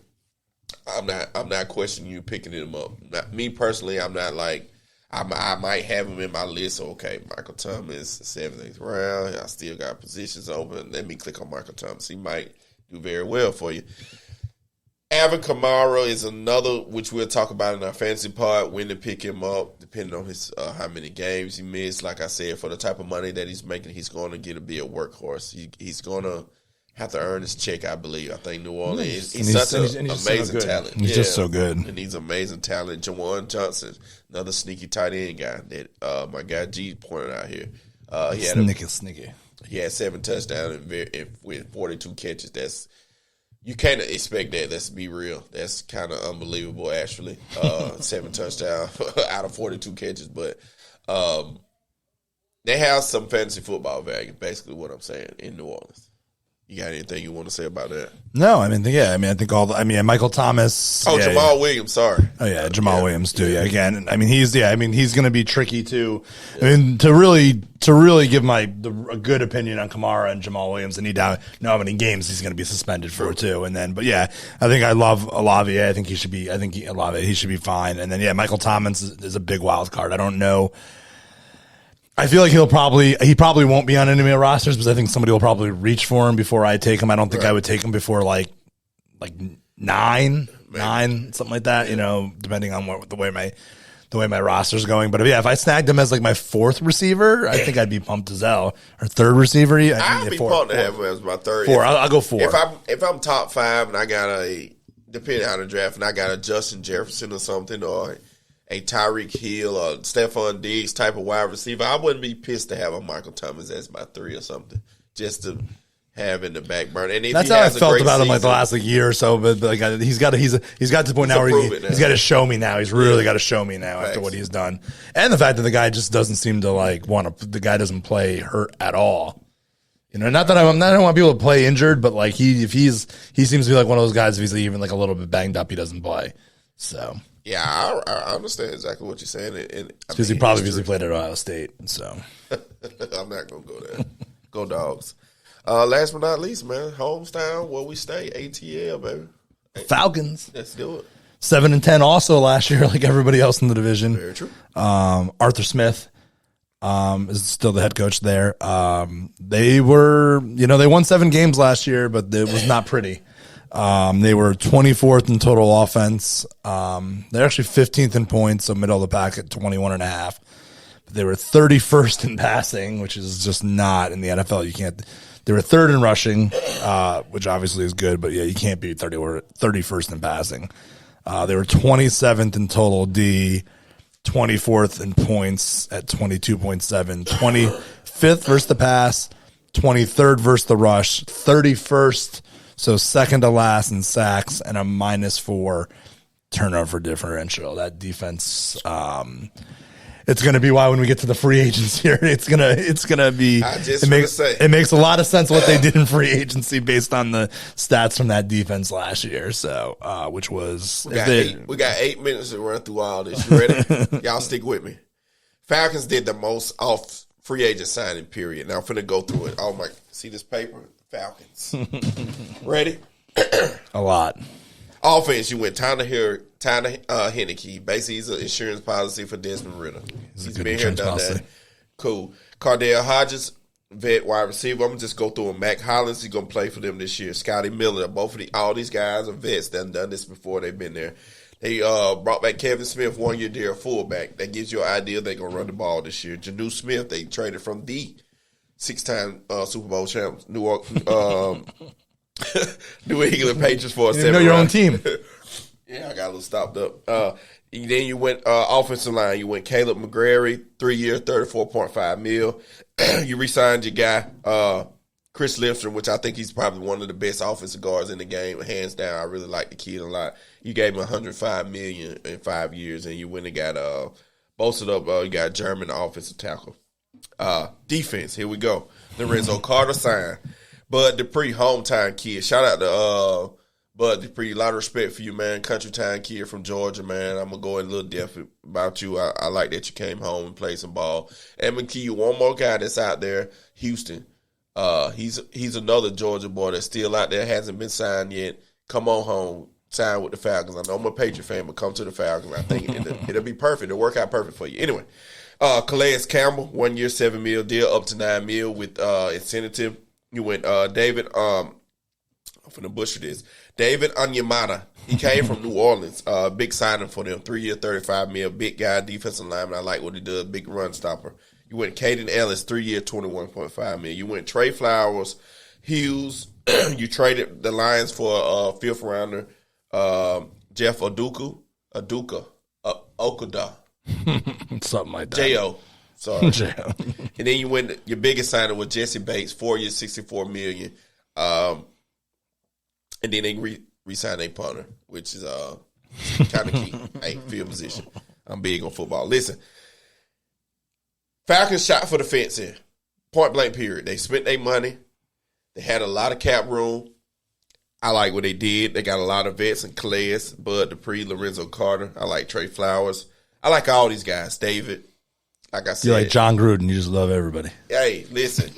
Speaker 1: I'm not questioning you picking him up. Me personally, I'm not like I might have him in my list. Okay, Michael Thomas, 7th round. I still got positions open. Let me click on Michael Thomas. He might do very well for you. Alvin Kamara is another, which we'll talk about in our fantasy part, when to pick him up, depending on his how many games he missed. Like I said, for the type of money that he's making, he's going to be a workhorse. He's going to have to earn his check, I believe. I think New Orleans.
Speaker 2: And
Speaker 1: He's such an
Speaker 2: he's
Speaker 1: amazing
Speaker 2: so
Speaker 1: talent.
Speaker 2: He's just so good.
Speaker 1: And he's amazing talent. Jawan Johnson, another sneaky tight end guy that my guy G pointed out here. He had
Speaker 2: sneaky.
Speaker 1: He had 7 touchdowns with 42 catches. You can't expect that. Let's be real. That's kind of unbelievable, actually. 7 touchdowns out of 42 catches. But they have some fantasy football value, basically what I'm saying, in New Orleans. You got anything you want to say about that?
Speaker 2: No, I think Michael Thomas.
Speaker 1: Oh, Jamal Williams, sorry.
Speaker 2: Oh yeah, Jamal Williams too. Yeah, again, he's going to be tricky too. I mean, to really give a good opinion on Kamara and Jamal Williams, I need to know how many games he's going to be suspended for too. And then, but yeah, I think I love Olave. I think he should be. He should be fine. And then Michael Thomas is a big wild card. I don't know. I feel like he probably won't be on any of my rosters, because I think somebody will probably reach for him before I take him. I don't think I would take him before like 9, something like that. Depending on the way my roster's going. But if I snagged him as like my 4th receiver, I think I'd be pumped as hell. Or 3rd receiver,
Speaker 1: I'd be pumped to have him as my 3rd.
Speaker 2: 4. I'll go 4.
Speaker 1: If I'm top 5 and I got depending on the draft, and I got a Justin Jefferson or something, or a Tyreek Hill or Stephon Diggs type of wide receiver, I wouldn't be pissed to have a Michael Thomas as my 3 or something, just to have in the back burner. And
Speaker 2: that's how I felt about him like the last year or so. But he's got to the point now where he's got to show me now. He's really got to show me now after what he's done, and the fact that the guy just doesn't seem to want to. The guy doesn't play hurt at all. Not that I don't want people to play injured, but like he seems to be like one of those guys. If he's even like a little bit banged up, he doesn't play. So. Yeah,
Speaker 1: I understand exactly what you're saying.
Speaker 2: Because he played at Ohio State. So
Speaker 1: I'm not going to go there. Go Dogs. Last but not least, man, hometown, where we stay, ATL, baby.
Speaker 2: Falcons.
Speaker 1: Let's do it.
Speaker 2: 7-10 also last year, like everybody else in the division.
Speaker 1: Very true.
Speaker 2: Arthur Smith is still the head coach there. They won 7 games last year, but it was not pretty. They were 24th in total offense. They're actually 15th in points, so middle of the pack at 21.5. But they were 31st in passing, which is just not in the NFL. They were 3rd in rushing, which obviously is good, but you can't be 31st in passing. They were 27th in total D, 24th in points at 22.7, 25th versus the pass, 23rd versus the rush, 31st. So second to last in sacks and a -4 turnover differential. That defense, it's going to be why when we get to the free agents here, it's gonna be. It makes a lot of sense what they did in free agency based on the stats from that defense last year. So, which was
Speaker 1: we got 8 minutes to run through all this. You ready? Y'all stick with me. Falcons did the most off free agent signing period. Now I'm finna go through it. Oh my! See this paper? Falcons. Ready?
Speaker 2: A lot.
Speaker 1: Offense, you went Tyler Henneke. Basically, he's an insurance policy for Desmond Ritter. He's been here, done that. Cool. Cardale Hodges, vet wide receiver. I'm going to just go through him. Mac Hollins, he's going to play for them this year. Scotty Miller. All these guys are vets that have done this before. They've been there. They brought back Kevin Smith, 1-year deal fullback. That gives you an idea they're going to run the ball this year. Janu Smith, they traded from the 6-time Super Bowl champs, New England Patriots for a 7
Speaker 2: your own team.
Speaker 1: Yeah, I got a little stopped up. Then you went offensive line. You went Caleb McGrary, 3 years, $34.5 million. You re-signed your guy, Chris Lindstrom, which I think he's probably one of the best offensive guards in the game, hands down. I really like the kid a lot. You gave him $105 million in 5 years, and you went and got boasted up. You got German offensive tackle. Defense, here we go. Lorenzo Carter signed. Bud Dupree, hometown kid. Shout out to Bud Dupree. A lot of respect for you, man. Country time kid from Georgia, man. I'm going to go in a little different about you. I like that you came home and played some ball. And I'm going to give you one more guy that's out there, Houston. He's another Georgia boy that's still out there, hasn't been signed yet. Come on home, sign with the Falcons. I know I'm a Patriot fan, but come to the Falcons. I think it'll be perfect. It'll work out perfect for you. Anyway. Calais Campbell, 1 year, $7 million deal, up to $9 million with incentive. You went David. I'm finna butcher this. David Onyemata. He came from New Orleans. Big signing for them. 3 year, $35 million. Big guy, defensive lineman. I like what he does. Big run stopper. You went Caden Ellis, 3 year, $21.5 million. You went Trey Flowers, Hughes, You traded the Lions for a fifth rounder, Jeff Okuda,
Speaker 2: Something like that.
Speaker 1: J.O. Sorry.
Speaker 2: J.O.
Speaker 1: And then you went your biggest signing with Jesse Bates, 4 years, $64 million. And then they re-signed a punter, which is kind of key. Field position. I'm big on football. Listen, Falcons shot for the fence here. Point blank period. They spent their money. They had a lot of cap room. I like what they did. They got a lot of vets and Calais, Bud Dupree, Lorenzo Carter. I like Trey Flowers. I like all these guys. David. Like I said.
Speaker 2: You're like John Gruden. You just love everybody.
Speaker 1: Hey, listen.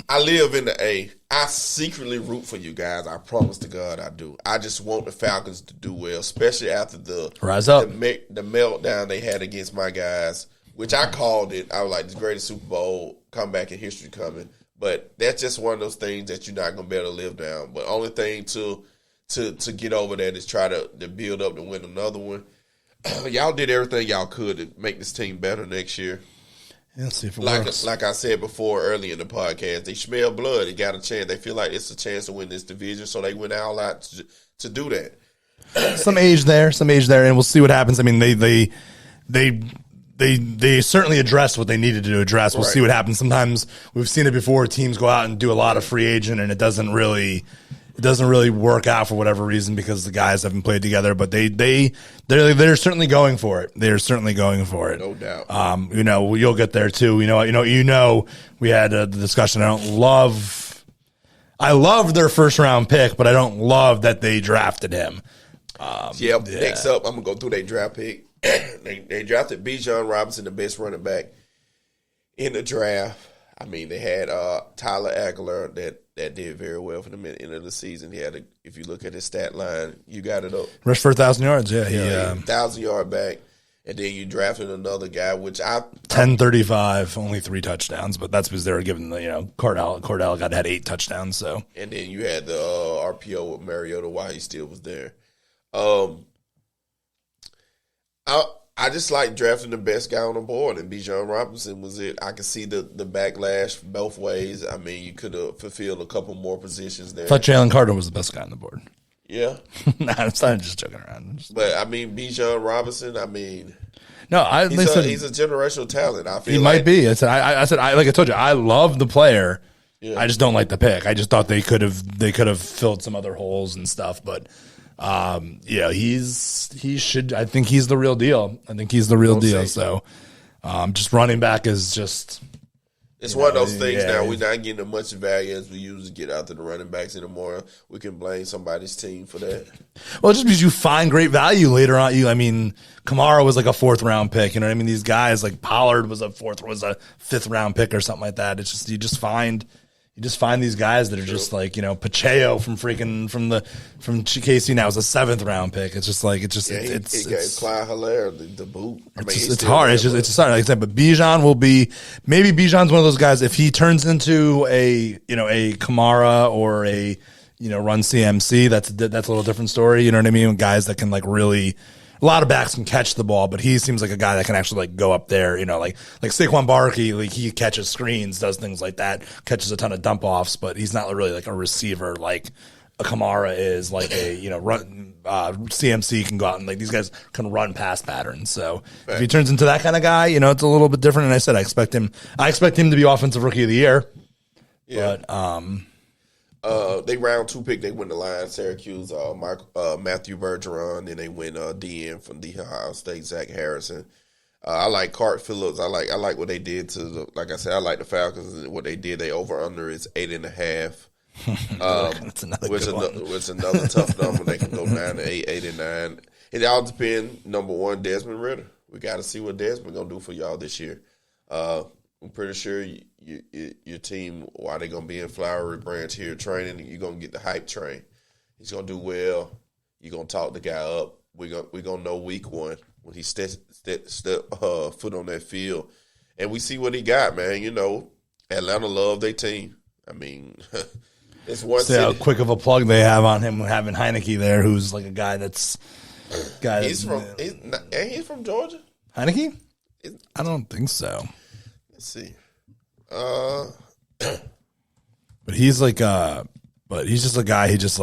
Speaker 1: I live in the A. I secretly root for you guys. I promise to God I do. I just want the Falcons to do well, especially after the
Speaker 2: Rise up.
Speaker 1: the meltdown they had against my guys, which I called it. I was like, the greatest Super Bowl comeback in history coming. But that's just one of those things that you're not going to be able to live down. But only thing to get over that is try to build up to win another one. Y'all did everything y'all could to make this team better next year.
Speaker 2: Yeah, let's see if it works.
Speaker 1: Like I said before early in the podcast, they smell blood. They got a chance. They feel like it's a chance to win this division, so they went all out to do that.
Speaker 2: Some age there, and we'll see what happens. I mean, they certainly addressed what they needed to address. We'll see what happens. Sometimes we've seen it before. Teams go out and do a lot of free agent, and it doesn't really work out for whatever reason because the guys haven't played together. But they're certainly going for it. They're certainly going for it.
Speaker 1: No doubt.
Speaker 2: You'll get there too. We had the discussion. I love their first round pick, but I don't love that they drafted him.
Speaker 1: Next up, I'm gonna go through their draft pick. They drafted Bijan Robinson, the best running back in the draft. I mean, they had Tyler Aguilar that did very well for them at the end of the season. He had if you look at his stat line, you got it up.
Speaker 2: Rushed for 1,000 yards. Yeah,
Speaker 1: 1,000-yard back. And then you drafted another guy, which
Speaker 2: 10-35, only 3 touchdowns, but that's because they were given Cordell had 8 touchdowns. So,
Speaker 1: and then you had the RPO with Mariota while he still was there. I just like drafting the best guy on the board, and Bijan Robinson was it. I could see the backlash both ways. I mean, you could have fulfilled a couple more positions there.
Speaker 2: I thought Jalen Carter was the best guy on the board.
Speaker 1: Yeah.
Speaker 2: Nah, I'm just joking around.
Speaker 1: But, I mean, Bijan Robinson, I mean,
Speaker 2: he's
Speaker 1: a generational talent. I feel
Speaker 2: he might be. I said, like I told you, I love the player. Yeah. I just don't like the pick. I just thought they could have filled some other holes and stuff, but he should. I think he's the real deal. So, just running back is just.
Speaker 1: It's one of those things now. We're not getting as much value as we usually get out to the running backs anymore. We can blame somebody's team for that.
Speaker 2: Well, just because you find great value later on, Kamara was like a 4th round pick. You know what I mean? These guys like Pollard was a 5th round pick or something like that. It's just you just find these guys that are just like, Pacheco from KC now is a 7th round pick. It's just like, it's
Speaker 1: Clyde Hilaire, the boot.
Speaker 2: It's hard. It's just like I said, but Bijan's one of those guys. If he turns into a Kamara or a, run CMC, that's a little different story. You know what I mean? Guys that can like really, a lot of backs can catch the ball, but he seems like a guy that can actually like go up there, like Saquon Barkley, like he catches screens, does things like that, catches a ton of dump offs, but he's not really like a receiver like a Kamara is, like a CMC can go out and like these guys can run past patterns. So if he turns into that kind of guy, it's a little bit different. And I said I expect him to be offensive rookie of the year. Yeah. But
Speaker 1: they round 2 pick. They win the line. Syracuse, Matthew Bergeron. Then they win DN from the Ohio State, Zach Harrison. I like Cart Phillips. I like what they did to like I said. I like the Falcons and what they did. They over under is 8.5.
Speaker 2: That's another
Speaker 1: which another tough number. They can go down to 8 and 9. It all depends. Number one, Desmond Ridder. We got to see what Desmond gonna do for y'all this year. I'm pretty sure your team, while they're going to be in Flowery Branch here training, you're going to get the hype train. He's going to do well. You're going to talk the guy up. We're going to know week 1 when he step foot on that field. And we see what he got, man. Atlanta love their team. I mean, it's one
Speaker 2: See how quick of a plug they have on him having Heineke there, who's like a guy that's
Speaker 1: he's from Georgia?
Speaker 2: Heineke? I don't think so.
Speaker 1: Let's see.
Speaker 2: But he's like but he's just a guy. He's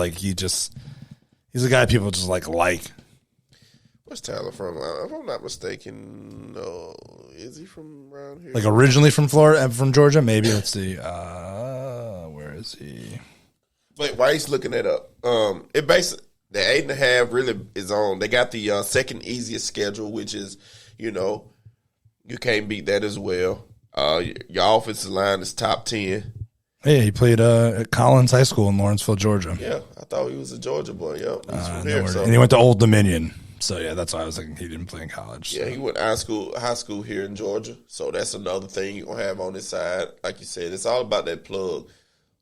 Speaker 2: a guy people just like.
Speaker 1: Where's Tyler from? If I'm not mistaken, is he from around here?
Speaker 2: Like originally from Florida, from Georgia, maybe. Let's see. Where is he?
Speaker 1: Wait, why he's looking that up? It basically the 8.5 really is on. They got the second easiest schedule, which is you can't beat that as well. Your offensive line is top 10.
Speaker 2: Hey, he played at Collins High School in Lawrenceville, Georgia.
Speaker 1: Yeah, I thought he was a Georgia boy. Yep, he's from here. So.
Speaker 2: And he went to Old Dominion. So yeah, that's why I was thinking he didn't play in college.
Speaker 1: Yeah, he went high school here in Georgia. So that's another thing you're gonna have on this side. Like you said, it's all about that plug.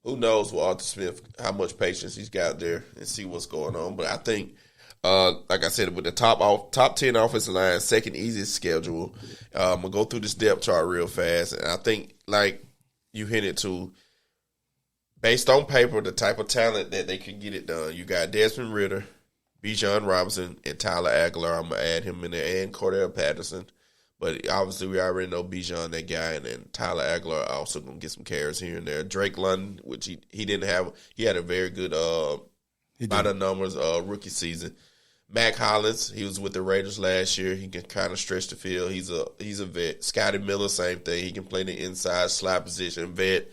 Speaker 1: Who knows with Arthur Smith how much patience he's got there and see what's going on. But I think, like I said, with the top 10 offensive line, second easiest schedule. I'm gonna go through this depth chart real fast, and I think like you hit it to. Based on paper, the type of talent that they can get it done. You got Desmond Ridder, Bijan Robinson, and Tyler Aguilar. I'm going to add him in there, and Cordell Patterson. But obviously, we already know Bijan, that guy, and then Tyler Aguilar also going to get some carries here and there. Drake London, which he didn't have. He had a very good by the numbers rookie season. Mac Hollins, he was with the Raiders last year. He can kind of stretch the field. He's a vet. Scotty Miller, same thing. He can play the inside slot position, vet.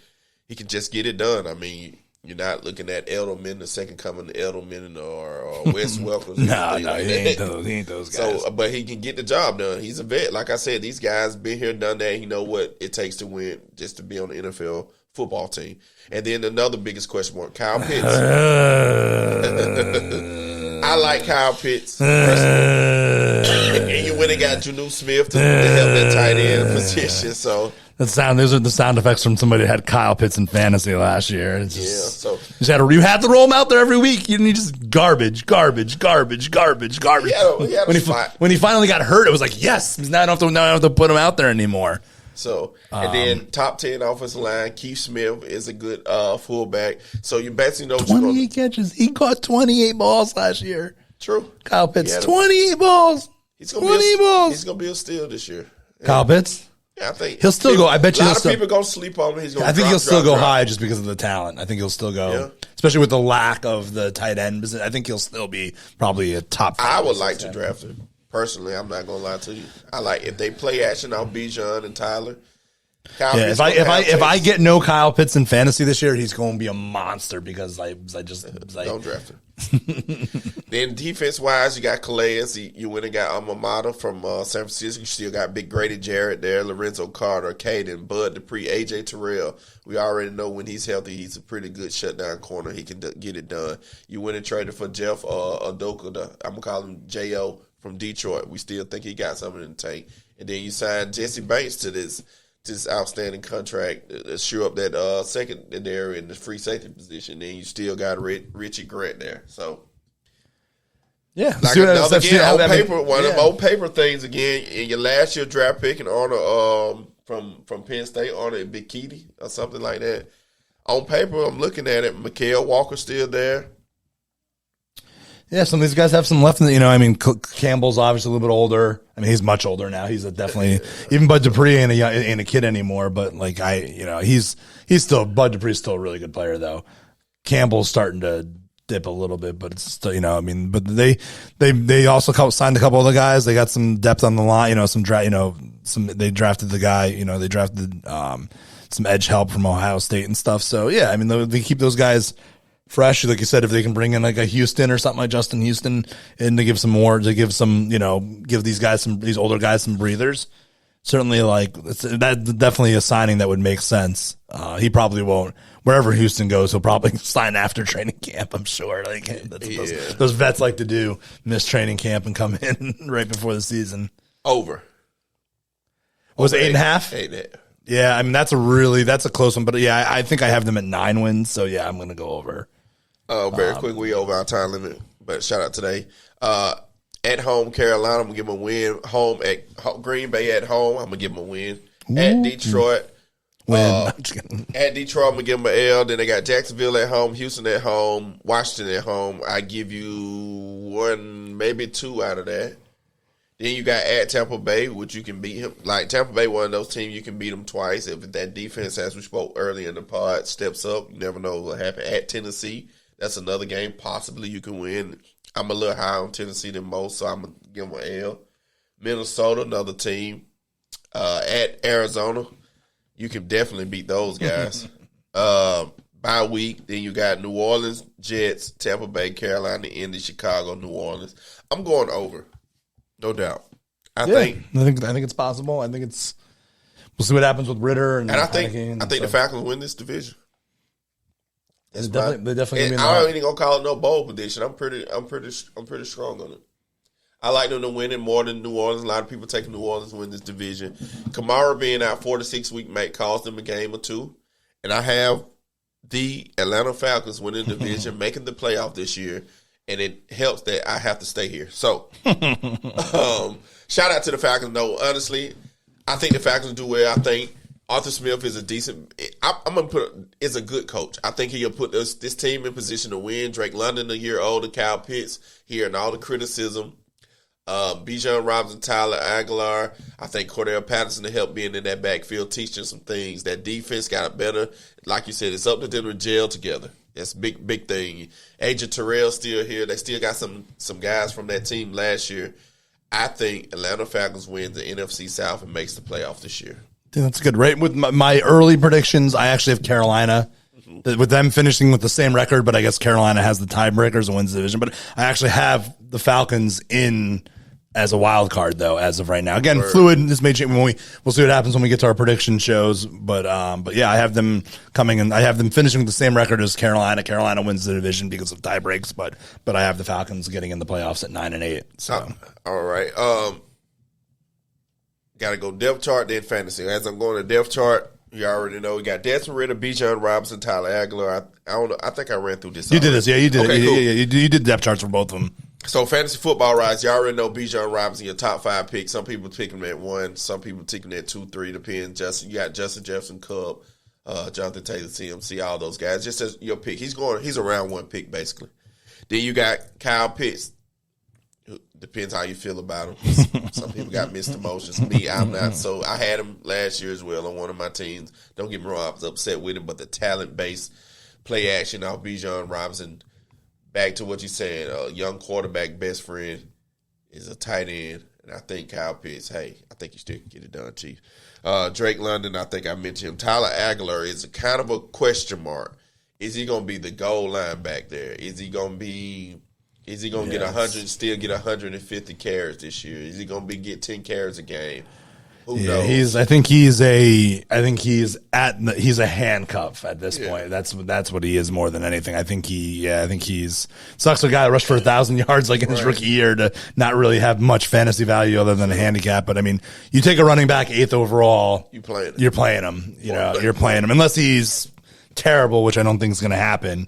Speaker 1: He can just get it done. I mean, you're not looking at Edelman, the second coming to Edelman, or Wes Welker.
Speaker 2: No, he ain't those guys.
Speaker 1: So, but he can get the job done. He's a vet. Like I said, these guys been here, done that. He know what it takes to win, just to be on the NFL football team. And then another biggest question mark, Kyle Pitts. I like Kyle Pitts. And you went and got Juju Smith to help that tight end position. So.
Speaker 2: Those are the sound effects from somebody that had Kyle Pitts in fantasy last year. It's just,
Speaker 1: so
Speaker 2: you had to roll him out there every week. You just garbage.
Speaker 1: When
Speaker 2: he finally got hurt, it was like, yes, now I don't have to put him out there anymore.
Speaker 1: So, and then top 10 offensive line, Keith Smith is a good fullback. So you basically know
Speaker 2: 28 catches. He caught 28 balls last year.
Speaker 1: True.
Speaker 2: Kyle Pitts, 28 balls.
Speaker 1: He's going to be a steal this year.
Speaker 2: Kyle Pitts?
Speaker 1: Yeah, I think
Speaker 2: he'll still go. I bet you
Speaker 1: a lot of people going to sleep on him.
Speaker 2: I think he'll still go high just because of the talent. I think he'll still go, especially with the lack of the tight end. I think he'll still be probably a top 5.
Speaker 1: I would like to draft him. Personally, I'm not going to lie to you. I like if they play action off Bijan and Tyler.
Speaker 2: If I get no Kyle Pitts in fantasy this year, he's going to be a monster because I
Speaker 1: don't draft him. Then defense wise, you got Calais. You went and got Alma Mater from San Francisco. You still got Big Grady Jarrett there, Lorenzo Carter, Caden, Bud Dupree, AJ Terrell. We already know when he's healthy, he's a pretty good shutdown corner. He can get it done. You went and traded for Jeff Adoka. I'm gonna call him J.O. from Detroit. We still think he got something in the tank. And then you signed Jesse Banks to this outstanding contract to sure up that secondary in the free safety position. Then you still got Richie Grant there. So,
Speaker 2: yeah,
Speaker 1: like another again, on paper, one of them old paper things again. In your last year draft pick and Arnold from Penn State, Arnold Bikiti or something like that. On paper, I'm looking at it. Mikael Walker still there.
Speaker 2: Yeah, some of these guys have some left in the, Campbell's obviously a little bit older. I mean, he's much older now. He's definitely, even Bud Dupree ain't a kid anymore, but he's still, Bud Dupree's still a really good player though. Campbell's starting to dip a little bit, but it's still, but they also signed a couple other guys. They got some depth on the line, they drafted the guy, they drafted, some edge help from Ohio State and stuff. So yeah, they keep those guys fresh, like you said, if they can bring in like a Houston or something like Justin Houston and to give some more, to give some, give these older guys some breathers. Certainly, that's definitely a signing that would make sense. He probably won't. Wherever Houston goes, he'll probably sign after training camp, I'm sure. Those vets like to do, miss training camp and come in right before the season.
Speaker 1: Over.
Speaker 2: Was it 8.5?
Speaker 1: 8.5.
Speaker 2: Yeah, that's a close one. But yeah, I think I have them at 9 wins. So yeah, I'm going to go over.
Speaker 1: Very quick, we over our time limit, but shout out today. At home, Carolina, I'm going to give them a win. Home at Green Bay at home, I'm going to give them a win. Ooh. At Detroit, at Detroit, I'm going to give them an L. Then they got Jacksonville at home, Houston at home, Washington at home. I give you 1, maybe 2 out of that. Then you got at Tampa Bay, which you can beat him. Like Tampa Bay, one of those teams you can beat them twice. If that defense, as we spoke earlier in the pod, steps up, you never know what happen. At Tennessee, that's another game possibly you can win. I'm a little high on Tennessee than most, so I'm going to give them an L. Minnesota, another team. At Arizona, you can definitely beat those guys. Bye week, then you got New Orleans, Jets, Tampa Bay, Carolina, Indy, Chicago, New Orleans. I'm going over. No doubt. I think
Speaker 2: it's possible. I think it's. We'll see what happens with Ritter and
Speaker 1: I think the Falcons win this division.
Speaker 2: They're definitely.
Speaker 1: I ain't even gonna call it no bowl prediction. I'm pretty strong on it. I like them to win it more than New Orleans. A lot of people taking New Orleans to win this division. Kamara being out 4 to 6 week might cost them a game or two, and I have the Atlanta Falcons winning the division, making the playoff this year. And it helps that I have to stay here. So, shout out to the Falcons. No, honestly, I think the Falcons do well. I think Arthur Smith is a decent. I'm gonna is a good coach. I think he'll put this team in position to win. Drake London, a year older, Kyle Pitts, hearing all the criticism. Bijan Robinson, Tyler Aguilar. I think Cordell Patterson to help being in that backfield, teaching some things. That defense got a better. Like you said, it's up to them to gel together. That's a big thing. Agent Terrell still here. They still got some guys from that team last year. I think Atlanta Falcons wins the NFC South and makes the playoff this year.
Speaker 2: I think that's good. Right with my early predictions, I actually have Carolina. With them finishing with the same record, but I guess Carolina has the tiebreakers and wins the division. But I actually have the Falcons in as a wild card, though, as of right now. Again, fluid. This may change we'll see what happens when we get to our prediction shows. But yeah, I have them coming and I have them finishing with the same record as Carolina. Carolina wins the division because of tie breaks, but I have the Falcons getting in the playoffs at 9-8. So
Speaker 1: all right, got to go depth chart then fantasy. As I'm going to depth chart, you already know we got Desmond Ritter, Bijan Robinson, Tyler Aguilar. I don't know. I think I ran through this.
Speaker 2: You did this, yeah. You did
Speaker 1: okay,
Speaker 2: it.
Speaker 1: cool.
Speaker 2: Yeah, you did depth charts for both of them.
Speaker 1: So fantasy football rise, you already know Bijan Robinson, your top 5 pick. Some people pick him at 1, some people pick him at 2, 3. Depends. You got Justin Jefferson, Cobb, Jonathan Taylor, CMC, all those guys. Just as your pick, he's around 1 pick basically. Then you got Kyle Pitts. Depends how you feel about him. Some people got mixed emotions. Me, I'm not. So I had him last year as well on one of my teams. Don't get me wrong, I was upset with him, but the talent-based play action off Bijan Robinson. Back to what you said, a young quarterback best friend is a tight end, and I think Kyle Pitts, I think you still can get it done, Chief. Drake London, I think I mentioned him. Tyler Aguilar is a kind of a question mark. Is he going to be the goal line back there? Is he going to get 100, still get 150 carries this year? Is he going to get 10 carries a game? Who knows?
Speaker 2: I think he's a handcuff at this point. That's what he is more than anything. I think he's sucks a guy that rushed for 1,000 yards like in his rookie year to not really have much fantasy value other than a handicap. But I mean, you take a running back 8th overall, you're playing him. You're playing him unless he's terrible, which I don't think is going to happen.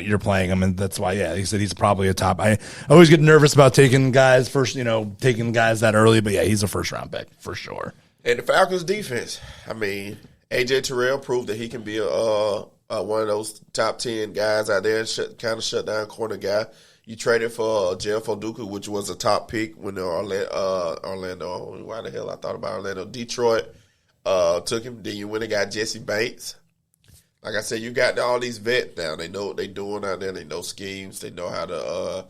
Speaker 2: You're playing him, and that's why, he said he's probably a top. I always get nervous about taking guys that early, but he's a first-round pick for sure.
Speaker 1: And the Falcons' defense, I mean, A.J. Terrell proved that he can be one of those top 10 guys out there and shut down corner guy. You traded for Jeff Oduka, which was a top pick when the Orlando. Why the hell I thought about Orlando? Detroit took him. Then you went and got Jesse Bates. Like I said, you got all these vets now. They know what they're doing out there. They know schemes. They know how to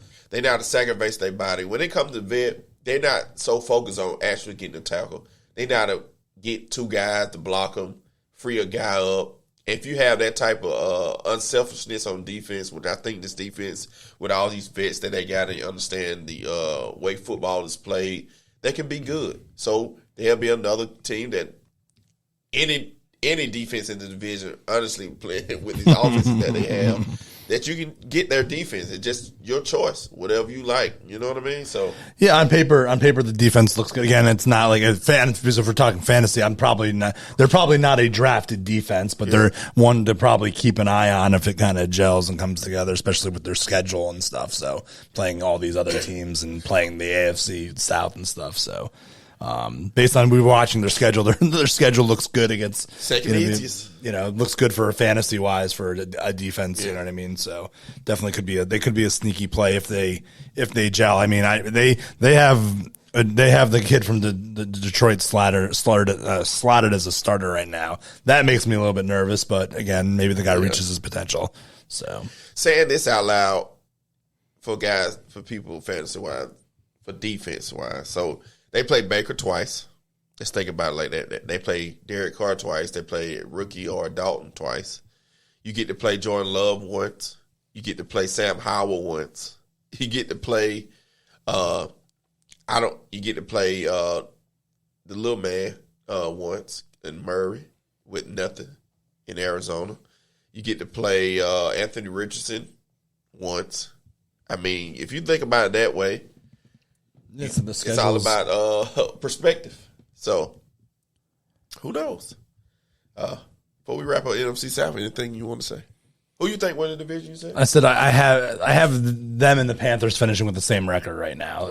Speaker 1: sacrifice their body. When it comes to vet, they're not so focused on actually getting a tackle. They know how to get 2 guys to block them, free a guy up. If you have that type of unselfishness on defense, which I think this defense, with all these vets that they got to understand the way football is played, they can be good. So there'll be another team that any defense in the division, honestly, playing with these offenses that they have, that you can get their defense. It's just your choice, whatever you like. You know what I mean? So
Speaker 2: on paper, the defense looks good. Again, it's not like a fan. If we're talking fantasy, they're probably not a drafted defense, but they're one to probably keep an eye on if it kind of gels and comes together, especially with their schedule and stuff. So playing all these other teams and playing the AFC South and stuff. So. Based on we were watching their schedule, their schedule looks good against looks good for fantasy wise for a defense. You know what I mean? So definitely could be a sneaky play if they gel. I mean, they have They have the kid from the Detroit slotted as a starter right now. That makes me a little bit nervous, but again, maybe the guy reaches his potential. So
Speaker 1: saying this out loud for people fantasy wise, for defense wise. So they played Baker twice. Let's think about it like that. They play Derek Carr twice. They play rookie or Dalton twice. You get to play Jordan Love once. You get to play Sam Howell once. You get to play you get to play the little man once in Murray with nothing in Arizona. You get to play Anthony Richardson once. I mean, if you think about it that way, it's all about perspective. So, who knows? Before we wrap up NFC South, anything you want to say? Who you think won the division? You said
Speaker 2: I said I have them and the Panthers finishing with the same record right now.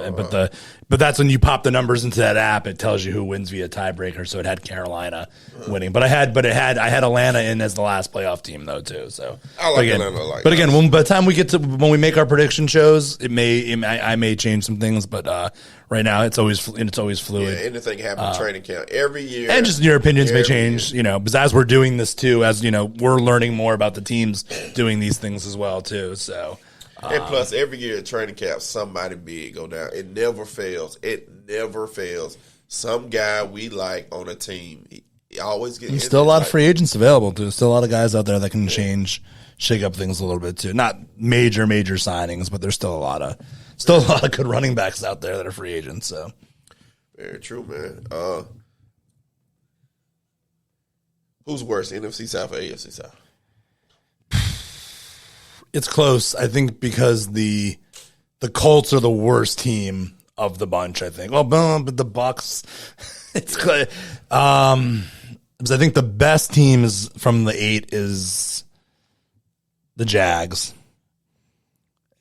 Speaker 2: But that's when you pop the numbers into that app. It tells you who wins via tiebreaker. So it had Carolina winning, but I had Atlanta in as the last playoff team though too. So
Speaker 1: I like Atlanta.
Speaker 2: But again, by the time we get to when we make our prediction shows, I may change some things. But right now it's always fluid.
Speaker 1: Yeah, anything happens in training camp every year,
Speaker 2: and just your opinions may change. Year. Because as we're doing this too, as we're learning more about the teams doing these things as well too. So.
Speaker 1: And plus, every year at training camp, somebody big go down. It never fails. Some guy we like on a team, he always gets.
Speaker 2: There's still a lot of free agents available too. Still a lot of guys out there that can shake up things a little bit too. Not major signings, but there's still a lot of good running backs out there that are free agents. So
Speaker 1: very true, man. Who's worse, NFC South or AFC South?
Speaker 2: It's close, I think, because the Colts are the worst team of the bunch. I think. But the Bucks, it's close. Because I think the best team is from the 8 is the Jags.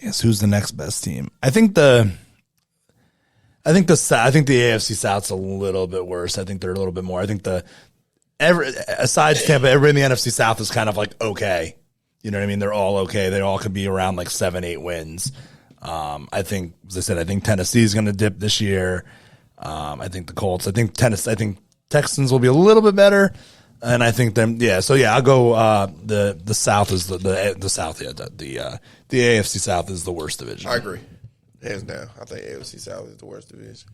Speaker 2: I guess who's the next best team? I think the AFC South's a little bit worse. I think they're a little bit more. I think aside Tampa, everybody in the NFC South is kind of like okay. You know what I mean? They're all okay. They all could be around like 7-8 wins. I think, as I said, I think Tennessee is going to dip this year. I think the Colts. I think Texans will be a little bit better, and I think them. Yeah. So yeah, I'll go. The South is the South. Yeah. The AFC South is the worst division.
Speaker 1: I agree, hands down. I think AFC South is the worst division.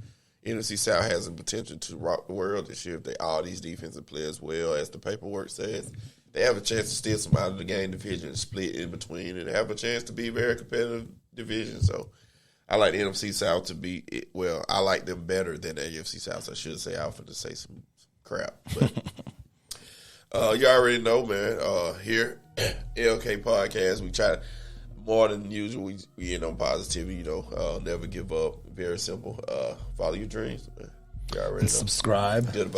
Speaker 1: NFC South has the potential to rock the world this year if all these defensive players well, as the paperwork says. They have a chance to steal some out of the game division and split in between and have a chance to be a very competitive division. So I like the NFC South to be – well, I like them better than the AFC South. I should say I offered to say some crap. But you already know, man, here, LK Podcast, we try – more than usual, we in on positivity, never give up. Very simple. Follow your dreams, man.
Speaker 2: And subscribe.
Speaker 1: For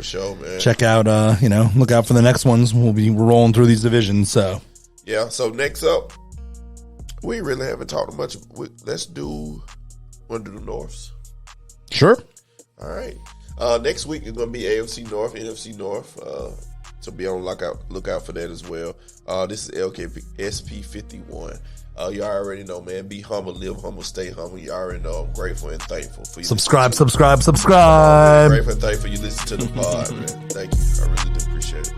Speaker 1: sure, man.
Speaker 2: Check out, look out for the next ones. We're rolling through these divisions, so.
Speaker 1: Yeah, so next up, we really haven't talked much. Want to do the Norths?
Speaker 2: Sure.
Speaker 1: All right. Next week is going to be AFC North, NFC North. So be on lookout for that as well. This is LKSP 51. You already know, man. Be humble, live humble, stay humble. You already know I'm grateful and thankful for you.
Speaker 2: Subscribe.
Speaker 1: I'm grateful and thankful you listen to the pod, man. Thank you. I really do appreciate it.